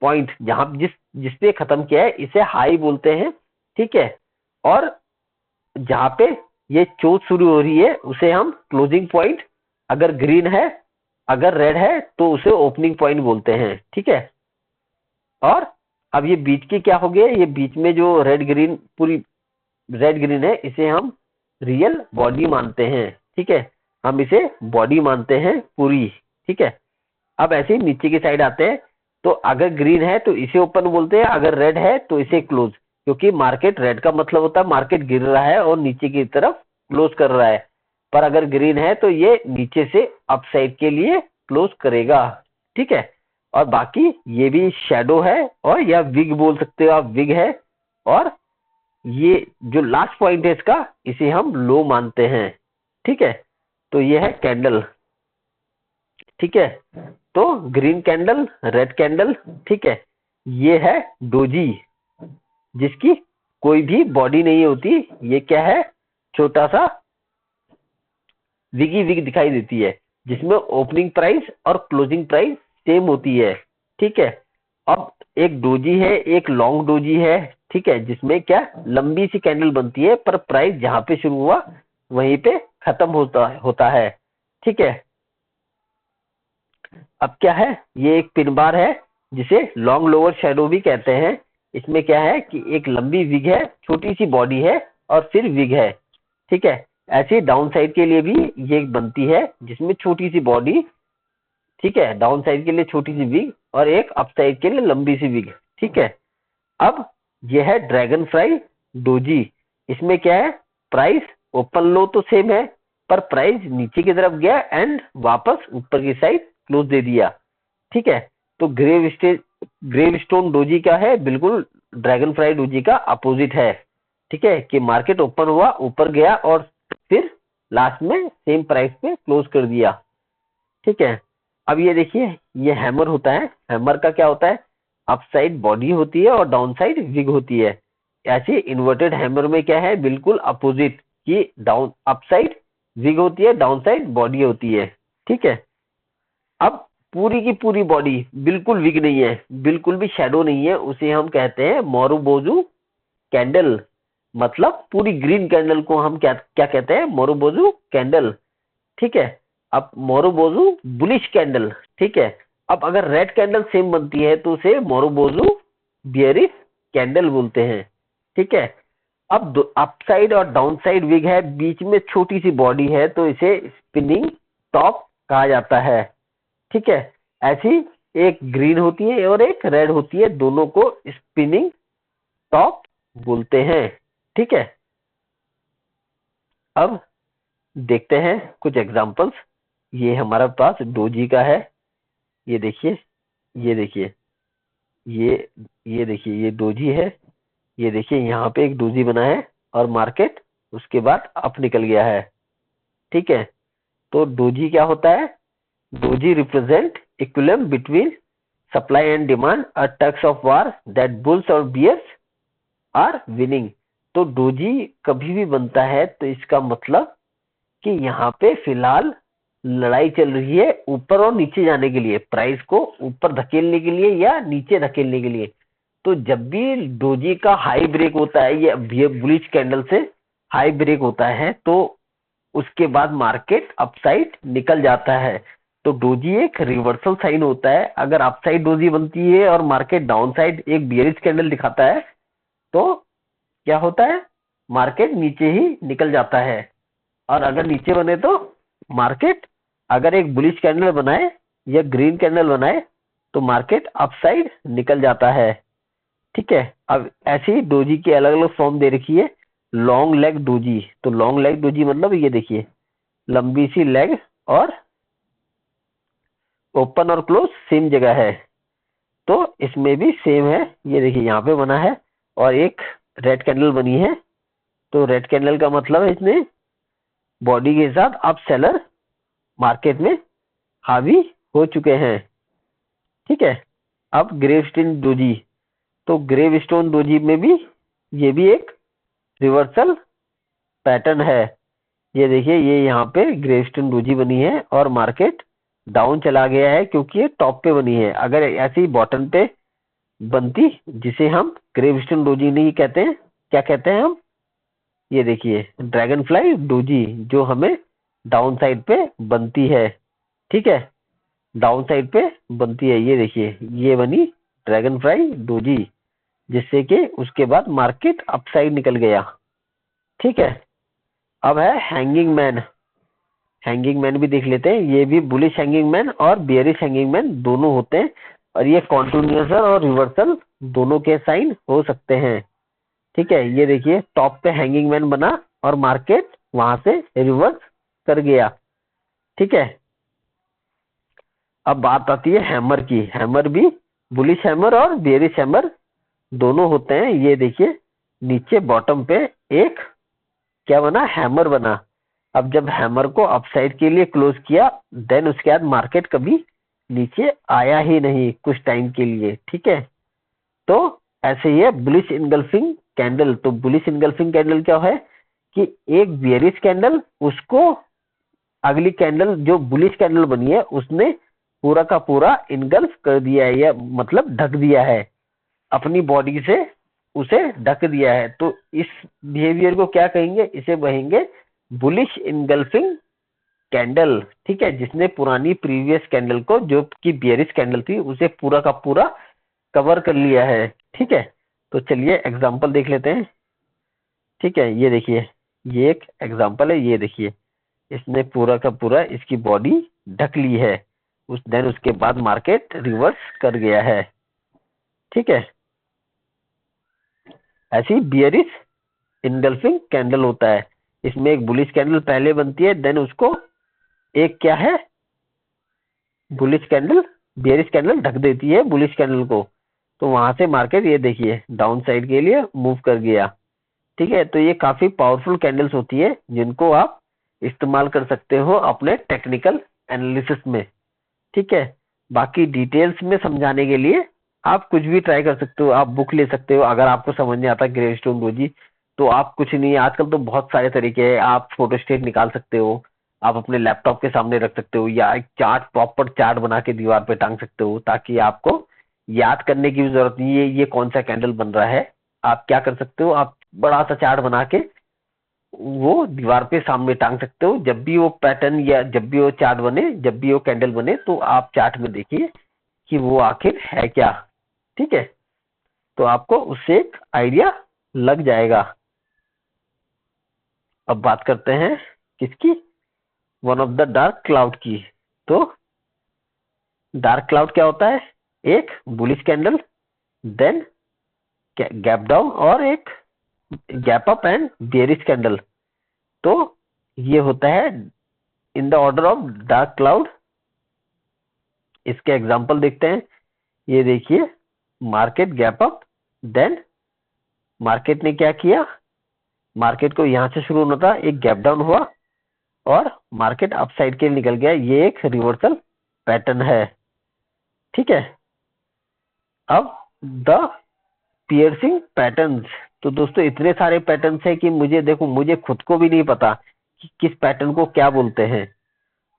S1: पॉइंट जहां जिसपे खत्म किया है, इसे हाई बोलते हैं। ठीक है, और जहाँ पे ये चोट शुरू हो रही है उसे हम क्लोजिंग पॉइंट, अगर ग्रीन है, अगर रेड है तो उसे ओपनिंग पॉइंट बोलते हैं। ठीक है, और अब ये बीच की क्या हो गया, ये बीच में जो रेड ग्रीन पूरी रेड ग्रीन है इसे हम रियल बॉडी मानते हैं। ठीक है, हम इसे बॉडी मानते हैं पूरी। ठीक है, अब ऐसे ही नीचे की साइड आते हैं, तो अगर ग्रीन है तो इसे ओपन बोलते हैं, अगर रेड है तो इसे क्लोज, क्योंकि मार्केट रेड का मतलब होता है मार्केट गिर रहा है और नीचे की तरफ क्लोज कर रहा है, पर अगर ग्रीन है तो ये नीचे से अप साइड के लिए क्लोज करेगा। ठीक है, और बाकी ये भी शेडो है, और या विग बोल सकते हो आप, विग है। और ये जो लास्ट पॉइंट है इसका, इसे हम लो मानते हैं। ठीक है, तो ये है कैंडल। ठीक है, तो ग्रीन कैंडल, रेड कैंडल। ठीक है, ये है डोजी, जिसकी कोई भी बॉडी नहीं होती, ये क्या है, छोटा सा विगी विग दिखाई देती है, जिसमें ओपनिंग प्राइस और क्लोजिंग प्राइस सेम होती है। ठीक है, अब एक डोजी है, एक लॉन्ग डोजी है। ठीक है, जिसमें क्या लंबी सी कैंडल बनती है, पर प्राइस जहां पे शुरू हुआ वहीं पे खत्म होता है। ठीक है, अब क्या है, ये एक पिन बार है, जिसे लॉन्ग लोअर शेडो भी कहते हैं। इसमें क्या है कि एक लंबी विग है, छोटी सी बॉडी है, और फिर विग है। ठीक है, ऐसे डाउन साइड के लिए भी ये बनती है, जिसमें छोटी सी बॉडी, ठीक है, डाउन साइड के लिए छोटी सी विग, और एक अप साइड के लिए लंबी सी विग। ठीक है, अब यह है ड्रैगन फ्लाई डोजी। इसमें क्या है, प्राइस ओपन लो तो सेम है, पर प्राइस नीचे की तरफ गया एंड वापस ऊपर की साइड क्लोज दे दिया। ठीक है, तो ग्रेव स्टोन डोजी का है, बिल्कुल ड्रैगन फ्लाई डोजी का अपोजिट है। ठीक है, कि मार्केट ओपन हुआ, ऊपर गया, और फिर लास्ट में सेम प्राइस पे क्लोज कर दिया। ठीक है, अब ये देखिए, ये हैमर होता है। हैमर का क्या होता है, अप साइड बॉडी होती है और डाउन साइड विग होती है। ऐसे इन्वर्टेड हैमर में क्या है, बिल्कुल अपोजिट, कि डाउन अप साइड विग होती है, डाउन साइड बॉडी होती है। ठीक है, अब पूरी की पूरी बॉडी बिल्कुल विग नहीं है, बिल्कुल भी शेडो नहीं है, उसे हम कहते हैं मोरुबोजू कैंडल। मतलब पूरी ग्रीन कैंडल को हम क्या क्या कहते हैं, मोरुबोजू कैंडल। ठीक है, अब मोरुबोजू बुलिश कैंडल। ठीक है, अब अगर रेड कैंडल सेम बनती है तो उसे मोरुबोजू बियरिश कैंडल बोलते हैं। ठीक है, अब अप साइड और डाउन साइड विग है, बीच में छोटी सी बॉडी है, तो इसे स्पिनिंग टॉप कहा जाता है। ठीक है, ऐसी एक ग्रीन होती है और एक रेड होती है, दोनों को स्पिनिंग टॉप बोलते हैं। ठीक है, अब देखते हैं कुछ एग्जांपल्स। ये हमारा पास डोजी का है, ये देखिए, ये देखिए, ये ये देखिए, ये डोजी है। ये देखिए, यहाँ पे एक डोजी बना है और मार्केट उसके बाद अप निकल गया है। ठीक है, तो डोजी क्या होता है, doji represent equilibrium between supply and demand, a tugs of war that bulls और बियर्स आर विनिंग। तो डोजी कभी भी बनता है तो इसका मतलब कि यहाँ पे फिलहाल लड़ाई चल रही है ऊपर और नीचे जाने के लिए, प्राइस को ऊपर धकेलने के लिए या नीचे धकेलने के लिए। तो जब भी डोजी का हाई ब्रेक होता है, ये बुलिश कैंडल से हाई ब्रेक होता है, तो उसके बाद मार्केट अपसाइड निकल जाता है। तो डोजी एक रिवर्सल साइन होता है। अगर अपसाइड डोजी बनती है और मार्केट डाउन साइड एक बियरिश कैंडल दिखाता है, तो क्या होता है, मार्केट नीचे ही निकल जाता है। और अगर नीचे बने तो मार्केट, अगर एक बुलिश कैंडल बनाए या ग्रीन कैंडल बनाए, तो मार्केट अपसाइड निकल जाता है। ठीक है, अब ऐसे ही डोजी की अलग अलग फॉर्म दे रखी है। लॉन्ग लेग डोजी, तो लॉन्ग लेग डोजी मतलब ये देखिए, लंबी सी लेग और ओपन और क्लोज सेम जगह है, तो इसमें भी सेम है। ये देखिए, यहाँ पे बना है और एक रेड कैंडल बनी है, तो रेड कैंडल का मतलब है इसमें बॉडी के साथ अब सेलर मार्केट में हावी हो चुके हैं। ठीक है, अब ग्रेवस्टोन डोजी, तो ग्रेवस्टोन डोजी में भी ये भी एक रिवर्सल पैटर्न है। ये देखिए, ये यहाँ पे ग्रेवस्टोन डोजी बनी है और मार्केट डाउन चला गया है, क्योंकि ये टॉप पे बनी है। अगर ऐसी बॉटम पे बनती, जिसे हम ग्रेवस्टोन डोजी नहीं कहते हैं, क्या कहते हैं हम, ये देखिए ड्रैगन फ्लाई डोजी जो हमें डाउन साइड पे बनती है, ठीक है, डाउन साइड पे बनती है। ये देखिए ये बनी ड्रैगन फ्लाई डोजी, जिससे कि उसके बाद मार्केट अपसाइड निकल गया, ठीक है। अब है हैंगिंग मैन। हैंगिंग मैन भी देख लेते हैं। ये भी बुलिश हैंगिंग मैन और बियरिश हैंगिंग मैन दोनों होते हैं, और ये कॉन्टिन्यूसल और रिवर्सल दोनों के साइन हो सकते हैं, ठीक है। ये देखिए टॉप पे हैंगिंग मैन बना और मार्केट वहां से रिवर्स कर गया, ठीक है। अब बात आती है हैमर की। हैमर भी बुलिश हैमर और बेरिश हैमर दोनों होते हैं। ये देखिए नीचे बॉटम पे एक क्या बना, हैमर बना। अब जब हैमर को अपसाइड के लिए क्लोज किया, देन उसके बाद मार्केट कभी नीचे आया ही नहीं कुछ टाइम के लिए, ठीक है। तो ऐसे ही है बुलिश इनगल्फिंग कैंडल। तो बुलिश इनगल्फिंग कैंडल क्या है कि एक बियरिश कैंडल उसको अगली कैंडल जो बुलिश कैंडल बनी है उसने पूरा का पूरा इनगल्फ कर दिया है, या मतलब ढक दिया है अपनी बॉडी से, उसे ढक दिया है। तो इस बिहेवियर को क्या कहेंगे, इसे कहेंगे बुलिश इनगल्फिंग कैंडल, ठीक है। जिसने पुरानी प्रीवियस कैंडल को जो कि बियरिश कैंडल थी उसे पूरा का पूरा कवर कर लिया है, ठीक है। तो चलिए एग्जांपल देख लेते हैं, ठीक है। ये देखिए ये एक एग्जांपल है। ये देखिए इसने पूरा का पूरा इसकी बॉडी ढक ली है, देन उसके बाद मार्केट रिवर्स कर गया है, ठीक है। ऐसी बियरिश इनगल्फिंग कैंडल होता है। इसमें एक बुलिश कैंडल पहले बनती है, देन उसको एक क्या है बुलिश कैंडल, बियरिश कैंडल ढक देती है बुलिश कैंडल को। तो वहां से मार्केट ये देखिए डाउन साइड के लिए मूव कर गया, ठीक है। तो ये काफी पावरफुल कैंडल्स होती है जिनको आप इस्तेमाल कर सकते हो अपने टेक्निकल एनालिसिस में, ठीक है। बाकी डिटेल्स में समझाने के लिए आप कुछ भी ट्राई कर सकते हो, आप बुक ले सकते हो। अगर आपको समझ नहीं आता ग्रेवस्टोन डोजी, तो आप कुछ नहीं, आजकल तो बहुत सारे तरीके हैं। आप फोटोस्टेट निकाल सकते हो, आप अपने लैपटॉप के सामने रख सकते हो, या एक चार्ट, प्रॉपर चार्ट बना के दीवार पे टांग सकते हो, ताकि आपको याद करने की भी जरूरत नहीं है ये कौन सा कैंडल बन रहा है। आप क्या कर सकते हो, आप बड़ा सा चार्ट बना के वो दीवार पे सामने टांग सकते हो। जब भी वो पैटर्न या जब भी वो चार्ट बने, जब भी वो कैंडल बने, तो आप चार्ट में देखिए कि वो आखिर है क्या, ठीक है। तो आपको उससे एक आइडिया लग जाएगा। अब बात करते हैं किसकी, one of the dark cloud की। तो डार्क क्लाउड क्या होता है, एक bullish candle, then gap down, और एक gap up and bearish candle. तो ये होता है in the order of dark cloud. इसके एग्जांपल देखते हैं। ये देखिए market gap up, then market ने क्या किया, मार्केट को यहां से शुरू होना था, एक गैप डाउन हुआ और मार्केट अपसाइड के लिए निकल गया। ये एक रिवर्सल पैटर्न है, ठीक है। अब द पियर्सिंग पैटर्न्स। तो दोस्तों इतने सारे पैटर्न्स है कि मुझे देखो, मुझे खुद को भी नहीं पता कि किस पैटर्न को क्या बोलते हैं।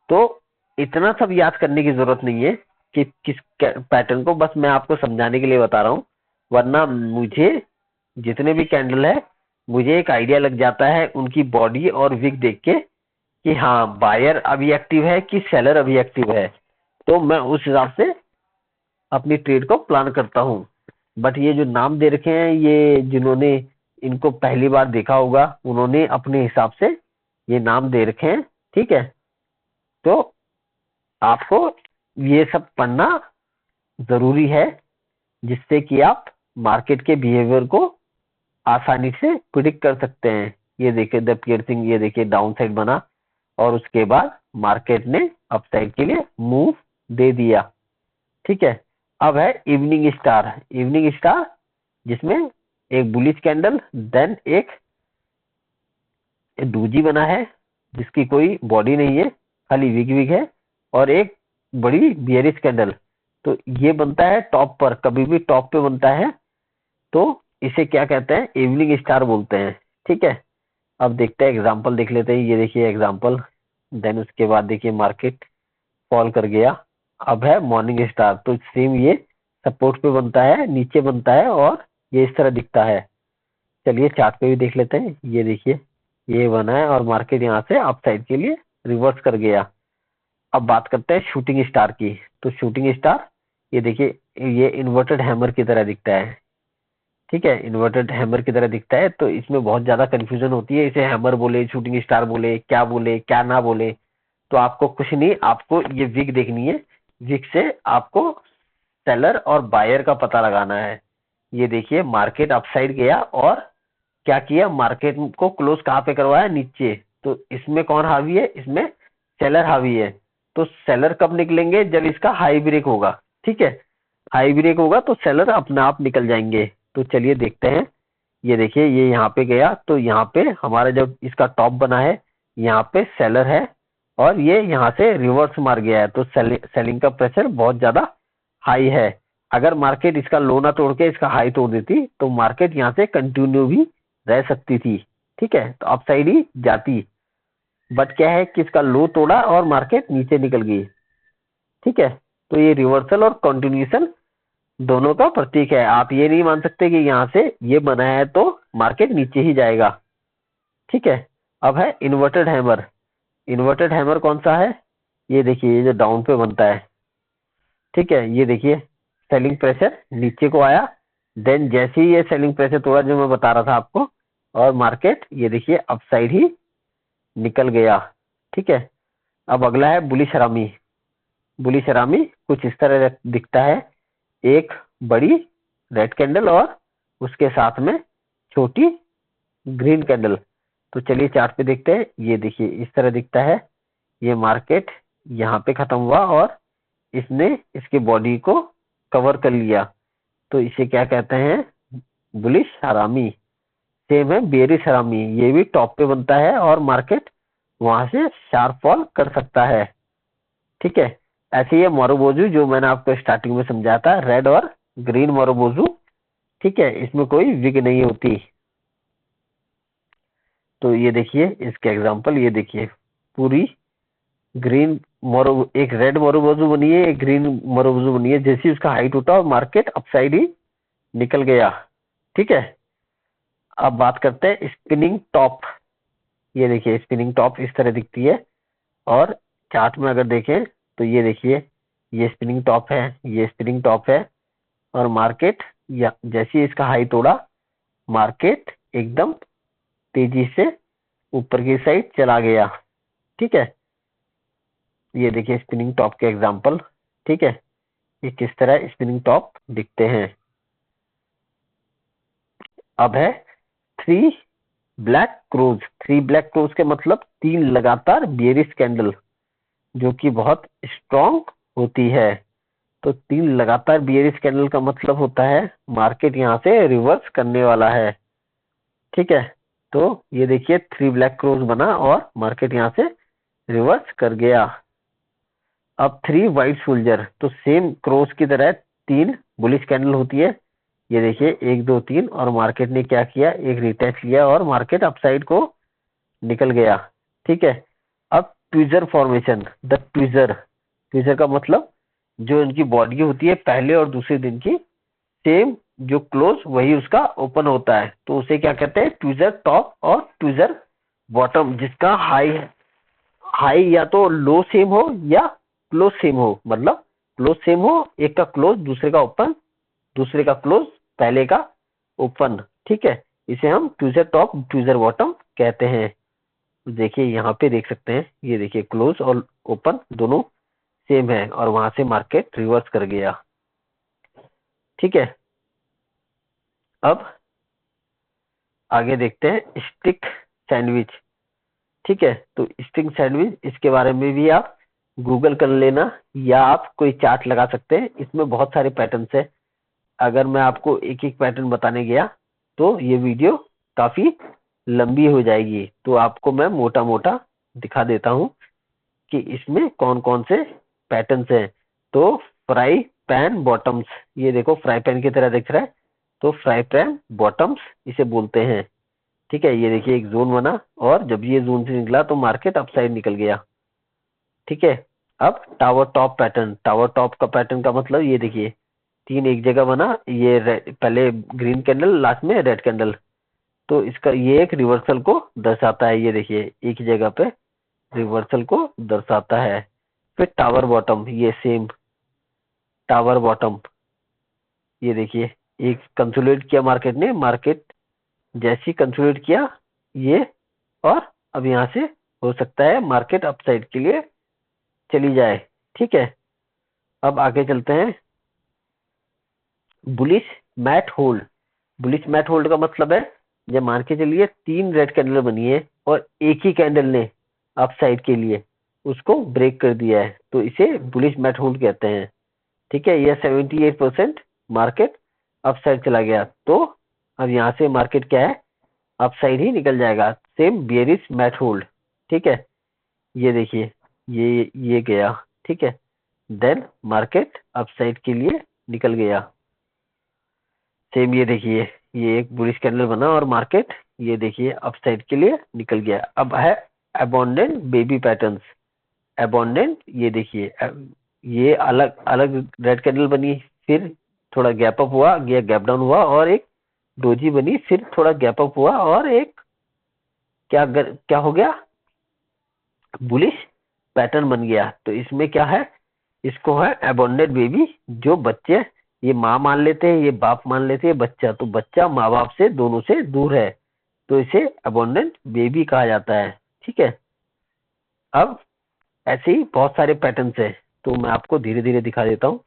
S1: तो इतना सब याद करने की जरूरत नहीं है कि किस पैटर्न को, बस मैं आपको समझाने के लिए बता रहा हूँ। वरना मुझे जितने भी कैंडल है, मुझे एक आइडिया लग जाता है उनकी बॉडी और विक देख के कि हाँ बायर अभी एक्टिव है कि सेलर अभी एक्टिव है। तो मैं उस हिसाब से अपनी ट्रेड को प्लान करता हूँ। बट ये जो नाम दे रखे हैं, ये जिन्होंने इनको पहली बार देखा होगा उन्होंने अपने हिसाब से ये नाम दे रखे हैं, ठीक है। तो आपको ये सब पढ़ना जरूरी है, जिससे कि आप मार्केट के बिहेवियर को आसानी से प्रिडिक्ट कर सकते हैं। ये देखिए द पियर्सिंग, ये देखिए डाउन साइड बना और उसके बाद मार्केट ने अप साइड के लिए मूव दे दिया, ठीक है। अब है इवनिंग स्टार। इवनिंग स्टार जिसमें एक बुलिश कैंडल, देन एक डूजी बना है जिसकी कोई बॉडी नहीं है, खाली विग विग है, और एक बड़ी बियरिश कैंडल। तो ये बनता है टॉप पर, कभी भी टॉप पे बनता है, तो इसे क्या कहते हैं, इवनिंग स्टार बोलते हैं, ठीक है। अब देखते हैं एग्जांपल देख लेते हैं। ये देखिए एग्जांपल, देन उसके बाद देखिए मार्केट फॉल कर गया। अब है मॉर्निंग स्टार। तो सेम ये सपोर्ट पे बनता है, नीचे बनता है और ये इस तरह दिखता है, चलिए चार्ट पे भी देख लेते हैं। ये देखिए ये बना है और मार्केट यहाँ से अप साइड के लिए रिवर्स कर गया। अब बात करते हैं शूटिंग स्टार की। तो शूटिंग स्टार ये देखिए ये इन्वर्टेड हैमर की तरह दिखता है। ठीक है, इन्वर्टेड हैमर की तरह दिखता है, तो इसमें बहुत ज्यादा कंफ्यूजन होती है, इसे हैमर बोले, शूटिंग स्टार बोले क्या ना बोले। तो आपको कुछ नहीं, आपको ये विक देखनी है। विक से आपको सेलर और बायर का पता लगाना है। ये देखिए मार्केट अपसाइड गया और क्या किया, मार्केट को क्लोज कहाँ पे करवाया, नीचे। तो इसमें कौन हावी है, इसमें सेलर हावी है। तो सेलर कब निकलेंगे, जब इसका हाई ब्रेक होगा। ठीक है, हाई ब्रेक होगा तो सेलर अपने आप निकल जाएंगे। तो चलिए देखते हैं। ये देखिए ये यहाँ पे गया, तो यहाँ पे हमारा जब इसका टॉप बना है, यहाँ पे सेलर है और ये यहाँ से रिवर्स मार गया है, तो सेलिंग का प्रेशर बहुत ज्यादा हाई है। अगर मार्केट इसका लो ना तोड़ के इसका हाई तोड़ देती तो मार्केट यहाँ से कंटिन्यू भी रह सकती थी। ठीक है, तो अपसाइड ही जाती। बट क्या है कि इसका लो तोड़ा और मार्केट नीचे निकल गई। ठीक है, तो ये रिवर्सल और कंटिन्यूएशन दोनों का प्रतीक है। आप ये नहीं मान सकते कि यहाँ से ये बना है तो मार्केट नीचे ही जाएगा। ठीक है, अब है इन्वर्टेड हैमर। इन्वर्टेड हैमर कौन सा है, ये देखिए ये जो डाउन पे बनता है। ठीक है, ये देखिए सेलिंग प्रेशर नीचे को आया, देन जैसे ही ये सेलिंग प्रेशर तोड़ा जो मैं बता रहा था आपको, और मार्केट ये देखिए अपसाइड ही निकल गया। ठीक है, अब अगला है बुलिश हरामी। बुलिश हरामी कुछ इस तरह दिखता है, एक बड़ी रेड कैंडल और उसके साथ में छोटी ग्रीन कैंडल। तो चलिए चार्ट पे देखते हैं। ये देखिए इस तरह दिखता है। ये मार्केट यहाँ पे खत्म हुआ और इसने इसके बॉडी को कवर कर लिया, तो इसे क्या कहते हैं, बुलिश हरामी। सेम है बेरिश हरामी, ये भी टॉप पे बनता है और मार्केट वहां से शार्प फॉल कर सकता है। ठीक है, ऐसे ये मोरोबोजू जो मैंने आपको स्टार्टिंग में समझाया था, रेड और ग्रीन मोरोबोजू। ठीक है, इसमें कोई विग नहीं होती। तो ये देखिए इसके एग्जांपल, ये देखिए पूरी ग्रीन मोरो, एक रेड मोरोबोजू बनी है, एक ग्रीन मोरोबोजू बनी है। जैसे ही उसका हाइट उठा और मार्केट अपसाइड ही निकल गया। ठीक है, अब बात करते हैं स्पिनिंग टॉप। ये देखिए स्पिनिंग टॉप इस तरह दिखती है और चार्ट में अगर देखें तो ये देखिए ये स्पिनिंग टॉप है, ये स्पिनिंग टॉप है और मार्केट या जैसे ही इसका हाई तोड़ा, मार्केट एकदम तेजी से ऊपर की साइड चला गया। ठीक है, ये देखिए स्पिनिंग टॉप के एग्जांपल। ठीक है, ये किस तरह स्पिनिंग टॉप दिखते हैं। अब है three black crows. Three black crows के मतलब तीन लगातार बियरिश कैंडल जो कि बहुत स्ट्रॉन्ग होती है। तो तीन लगातार बियरिश कैंडल का मतलब होता है मार्केट यहाँ से रिवर्स करने वाला है। ठीक है, तो ये देखिए थ्री ब्लैक क्रोज बना और मार्केट यहाँ से रिवर्स कर गया। अब थ्री वाइट सोल्जर, तो सेम क्रॉस की तरह तीन बुलिश कैंडल होती है। ये देखिए एक दो तीन, और मार्केट ने क्या किया, एक रिटेस्ट लिया और मार्केट अपसाइड को निकल गया। ठीक है, अब tweezer formation. The tweezer, tweezer का मतलब जो इनकी बॉडी होती है पहले और दूसरे दिन की सेम, जो क्लोज वही उसका ओपन होता है, तो उसे क्या कहते हैं, ट्विजर टॉप और ट्विजर बॉटम। जिसका हाई हाई या तो लो सेम हो या क्लोज सेम हो, मतलब क्लोज सेम हो, एक का क्लोज दूसरे का ओपन, दूसरे का क्लोज पहले का ओपन। ठीक है, इसे हम ट्विजर टॉप ट्विजर बॉटम कहते हैं। देखिए यहाँ पे देख सकते हैं, ये देखिए क्लोज और ओपन दोनों सेम है और वहां से मार्केट रिवर्स कर गया। ठीक है, अब आगे देखते हैं स्टिक सैंडविच। ठीक है, तो स्टिक सैंडविच इसके बारे में भी आप गूगल कर लेना या आप कोई चार्ट लगा सकते हैं। इसमें बहुत सारे पैटर्न्स है। अगर मैं आपको एक एक पैटर्न बताने गया तो ये वीडियो काफी लंबी हो जाएगी, तो आपको मैं मोटा मोटा दिखा देता हूँ कि इसमें कौन कौन से पैटर्न्स हैं। तो फ्राई पैन बॉटम्स, ये देखो फ्राई पैन की तरह दिख रहा है, तो फ्राई पैन बॉटम्स इसे बोलते हैं। ठीक है, ये देखिए एक जोन बना और जब ये जोन से निकला तो मार्केट अपसाइड निकल गया। ठीक है, अब tower top pattern. Tower top का पैटर्न का मतलब ये देखिए तीन एक जगह बना, ये पहले ग्रीन कैंडल लास्ट में रेड कैंडल, तो इसका ये एक रिवर्सल को दर्शाता है। ये देखिए एक ही जगह पे रिवर्सल को दर्शाता है। फिर टावर बॉटम, ये सेम टावर बॉटम, ये देखिए एक कंसोलिडेट किया मार्केट ने, मार्केट जैसे ही कंसोलिडेट किया ये, और अब यहाँ से हो सकता है मार्केट अपसाइड के लिए चली जाए। ठीक है, अब आगे चलते हैं। Bullish mat hold. Bullish mat hold का मतलब है, जब मान के चलिए 3 रेड कैंडल बनी है और एक ही कैंडल ने अपसाइड के लिए उसको ब्रेक कर दिया है, तो इसे बुलिश मैट होल्ड कहते हैं। ठीक है, यह 78% मार्केट अपसाइड चला गया, तो अब यहाँ से मार्केट क्या है, अपसाइड ही निकल जाएगा। Same bearish mat hold. ठीक है, ये देखिए ये गया। ठीक है, देन मार्केट अपसाइड के लिए निकल गया। सेम ये देखिए ये एक बुलिश कैंडल बना और मार्केट ये देखिए अपसाइड के लिए निकल गया। अब है अबोंडेंट बेबी पैटर्न्स। अबोंडेंट, ये देखिए ये अलग अलग रेड कैंडल बनी, फिर थोड़ा गैप अप हुआ, ये गैप डाउन हुआ, और एक डोजी बनी, फिर थोड़ा गैप अप हुआ, और एक क्या हो गया, बुलिश पैटर्न बन गया। तो इसमें क्या है, इसको है अबोंडेंट बेबी। जो बच्चे, ये माँ मान लेते हैं, ये बाप मान लेते हैं बच्चा, तो बच्चा माँ बाप से दोनों से दूर है, तो इसे अबोंडेंट बेबी कहा जाता है। ठीक है, अब ऐसे ही बहुत सारे पैटर्न्स है, तो मैं आपको धीरे धीरे दिखा देता हूँ।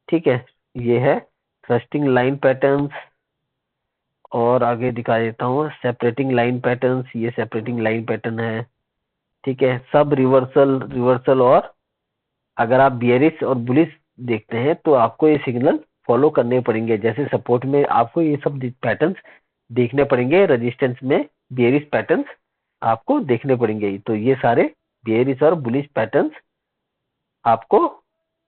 S1: ठीक है, ये है थ्रस्टिंग लाइन पैटर्न्स, और आगे दिखा देता हूँ सेपरेटिंग लाइन पैटर्न्स। ये सेपरेटिंग लाइन पैटर्न है। ठीक है, सब रिवर्सल रिवर्सल, और अगर आप बियरिश और बुलिश देखते हैं तो आपको ये सिग्नल फॉलो करने पड़ेंगे। जैसे सपोर्ट में आपको ये सब पैटर्न्स देखने पड़ेंगे, रेजिस्टेंस में बियरिश पैटर्न्स आपको देखने पड़ेंगे। तो ये सारे बियरिश और बुलिश पैटर्न्स आपको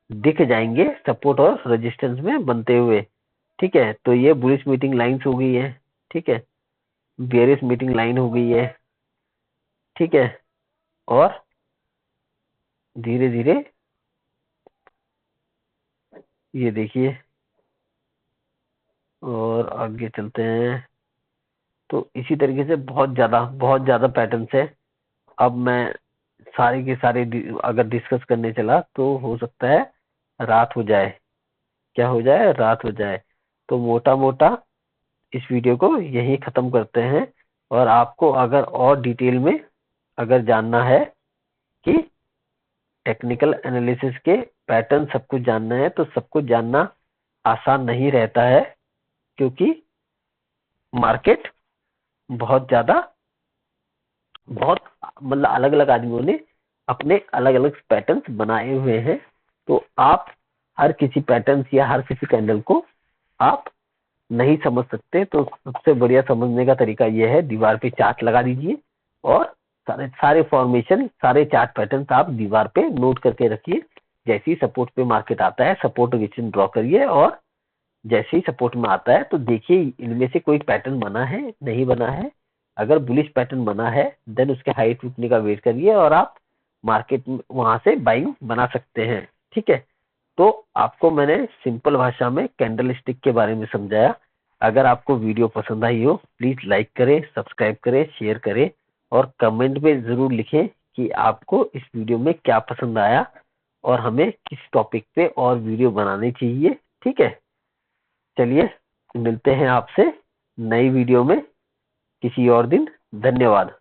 S1: दिख जाएंगे सपोर्ट और रेजिस्टेंस में बनते हुए। ठीक है, तो ये बुलिश मीटिंग लाइंस हो गई है। ठीक है, बियरिश मीटिंग लाइन हो गई है। ठीक है, और धीरे धीरे ये देखिए, और आगे चलते हैं। तो इसी तरीके से बहुत ज्यादा पैटर्न्स है। अब मैं सारे के सारे अगर डिस्कस करने चला तो हो सकता है रात हो जाए। क्या हो जाए, रात हो जाए। तो मोटा मोटा इस वीडियो को यहीं खत्म करते हैं। और आपको अगर और डिटेल में अगर जानना है कि टेक्निकल एनालिसिस के पैटर्न सब कुछ जानना है, तो सब कुछ जानना आसान नहीं रहता है, क्योंकि मार्केट बहुत ज्यादा, बहुत मतलब अलग अलग आदमियों ने अपने अलग अलग पैटर्न्स बनाए हुए हैं। तो आप हर किसी पैटर्न्स या हर किसी कैंडल को आप नहीं समझ सकते। तो सबसे बढ़िया समझने का तरीका यह है, दीवार पे चार्ट लगा दीजिए और सारे सारे फॉर्मेशन, सारे चार्ट पैटर्न्स आप दीवार पे नोट करके रखिए। जैसे ही सपोर्ट पे मार्केट आता है, सपोर्ट रेजिस्टेंस ड्रॉ करिए, और जैसे ही सपोर्ट में आता है तो देखिए इनमें से कोई पैटर्न बना है, नहीं बना है। अगर बुलिश पैटर्न बना है, देन उसके हाई टूटने का वेट करिए और आप मार्केट में वहां से बाइंग बना सकते हैं। ठीक है, तो आपको मैंने सिंपल भाषा में कैंडल स्टिक के बारे में समझाया। अगर आपको वीडियो पसंद आई हो, प्लीज लाइक करें, सब्सक्राइब करें, शेयर करें, और कमेंट में जरूर लिखें कि आपको इस वीडियो में क्या पसंद आया और हमें किस टॉपिक पे और वीडियो बनानी चाहिए। ठीक है, चलिए मिलते हैं आपसे नई वीडियो में किसी और दिन। धन्यवाद।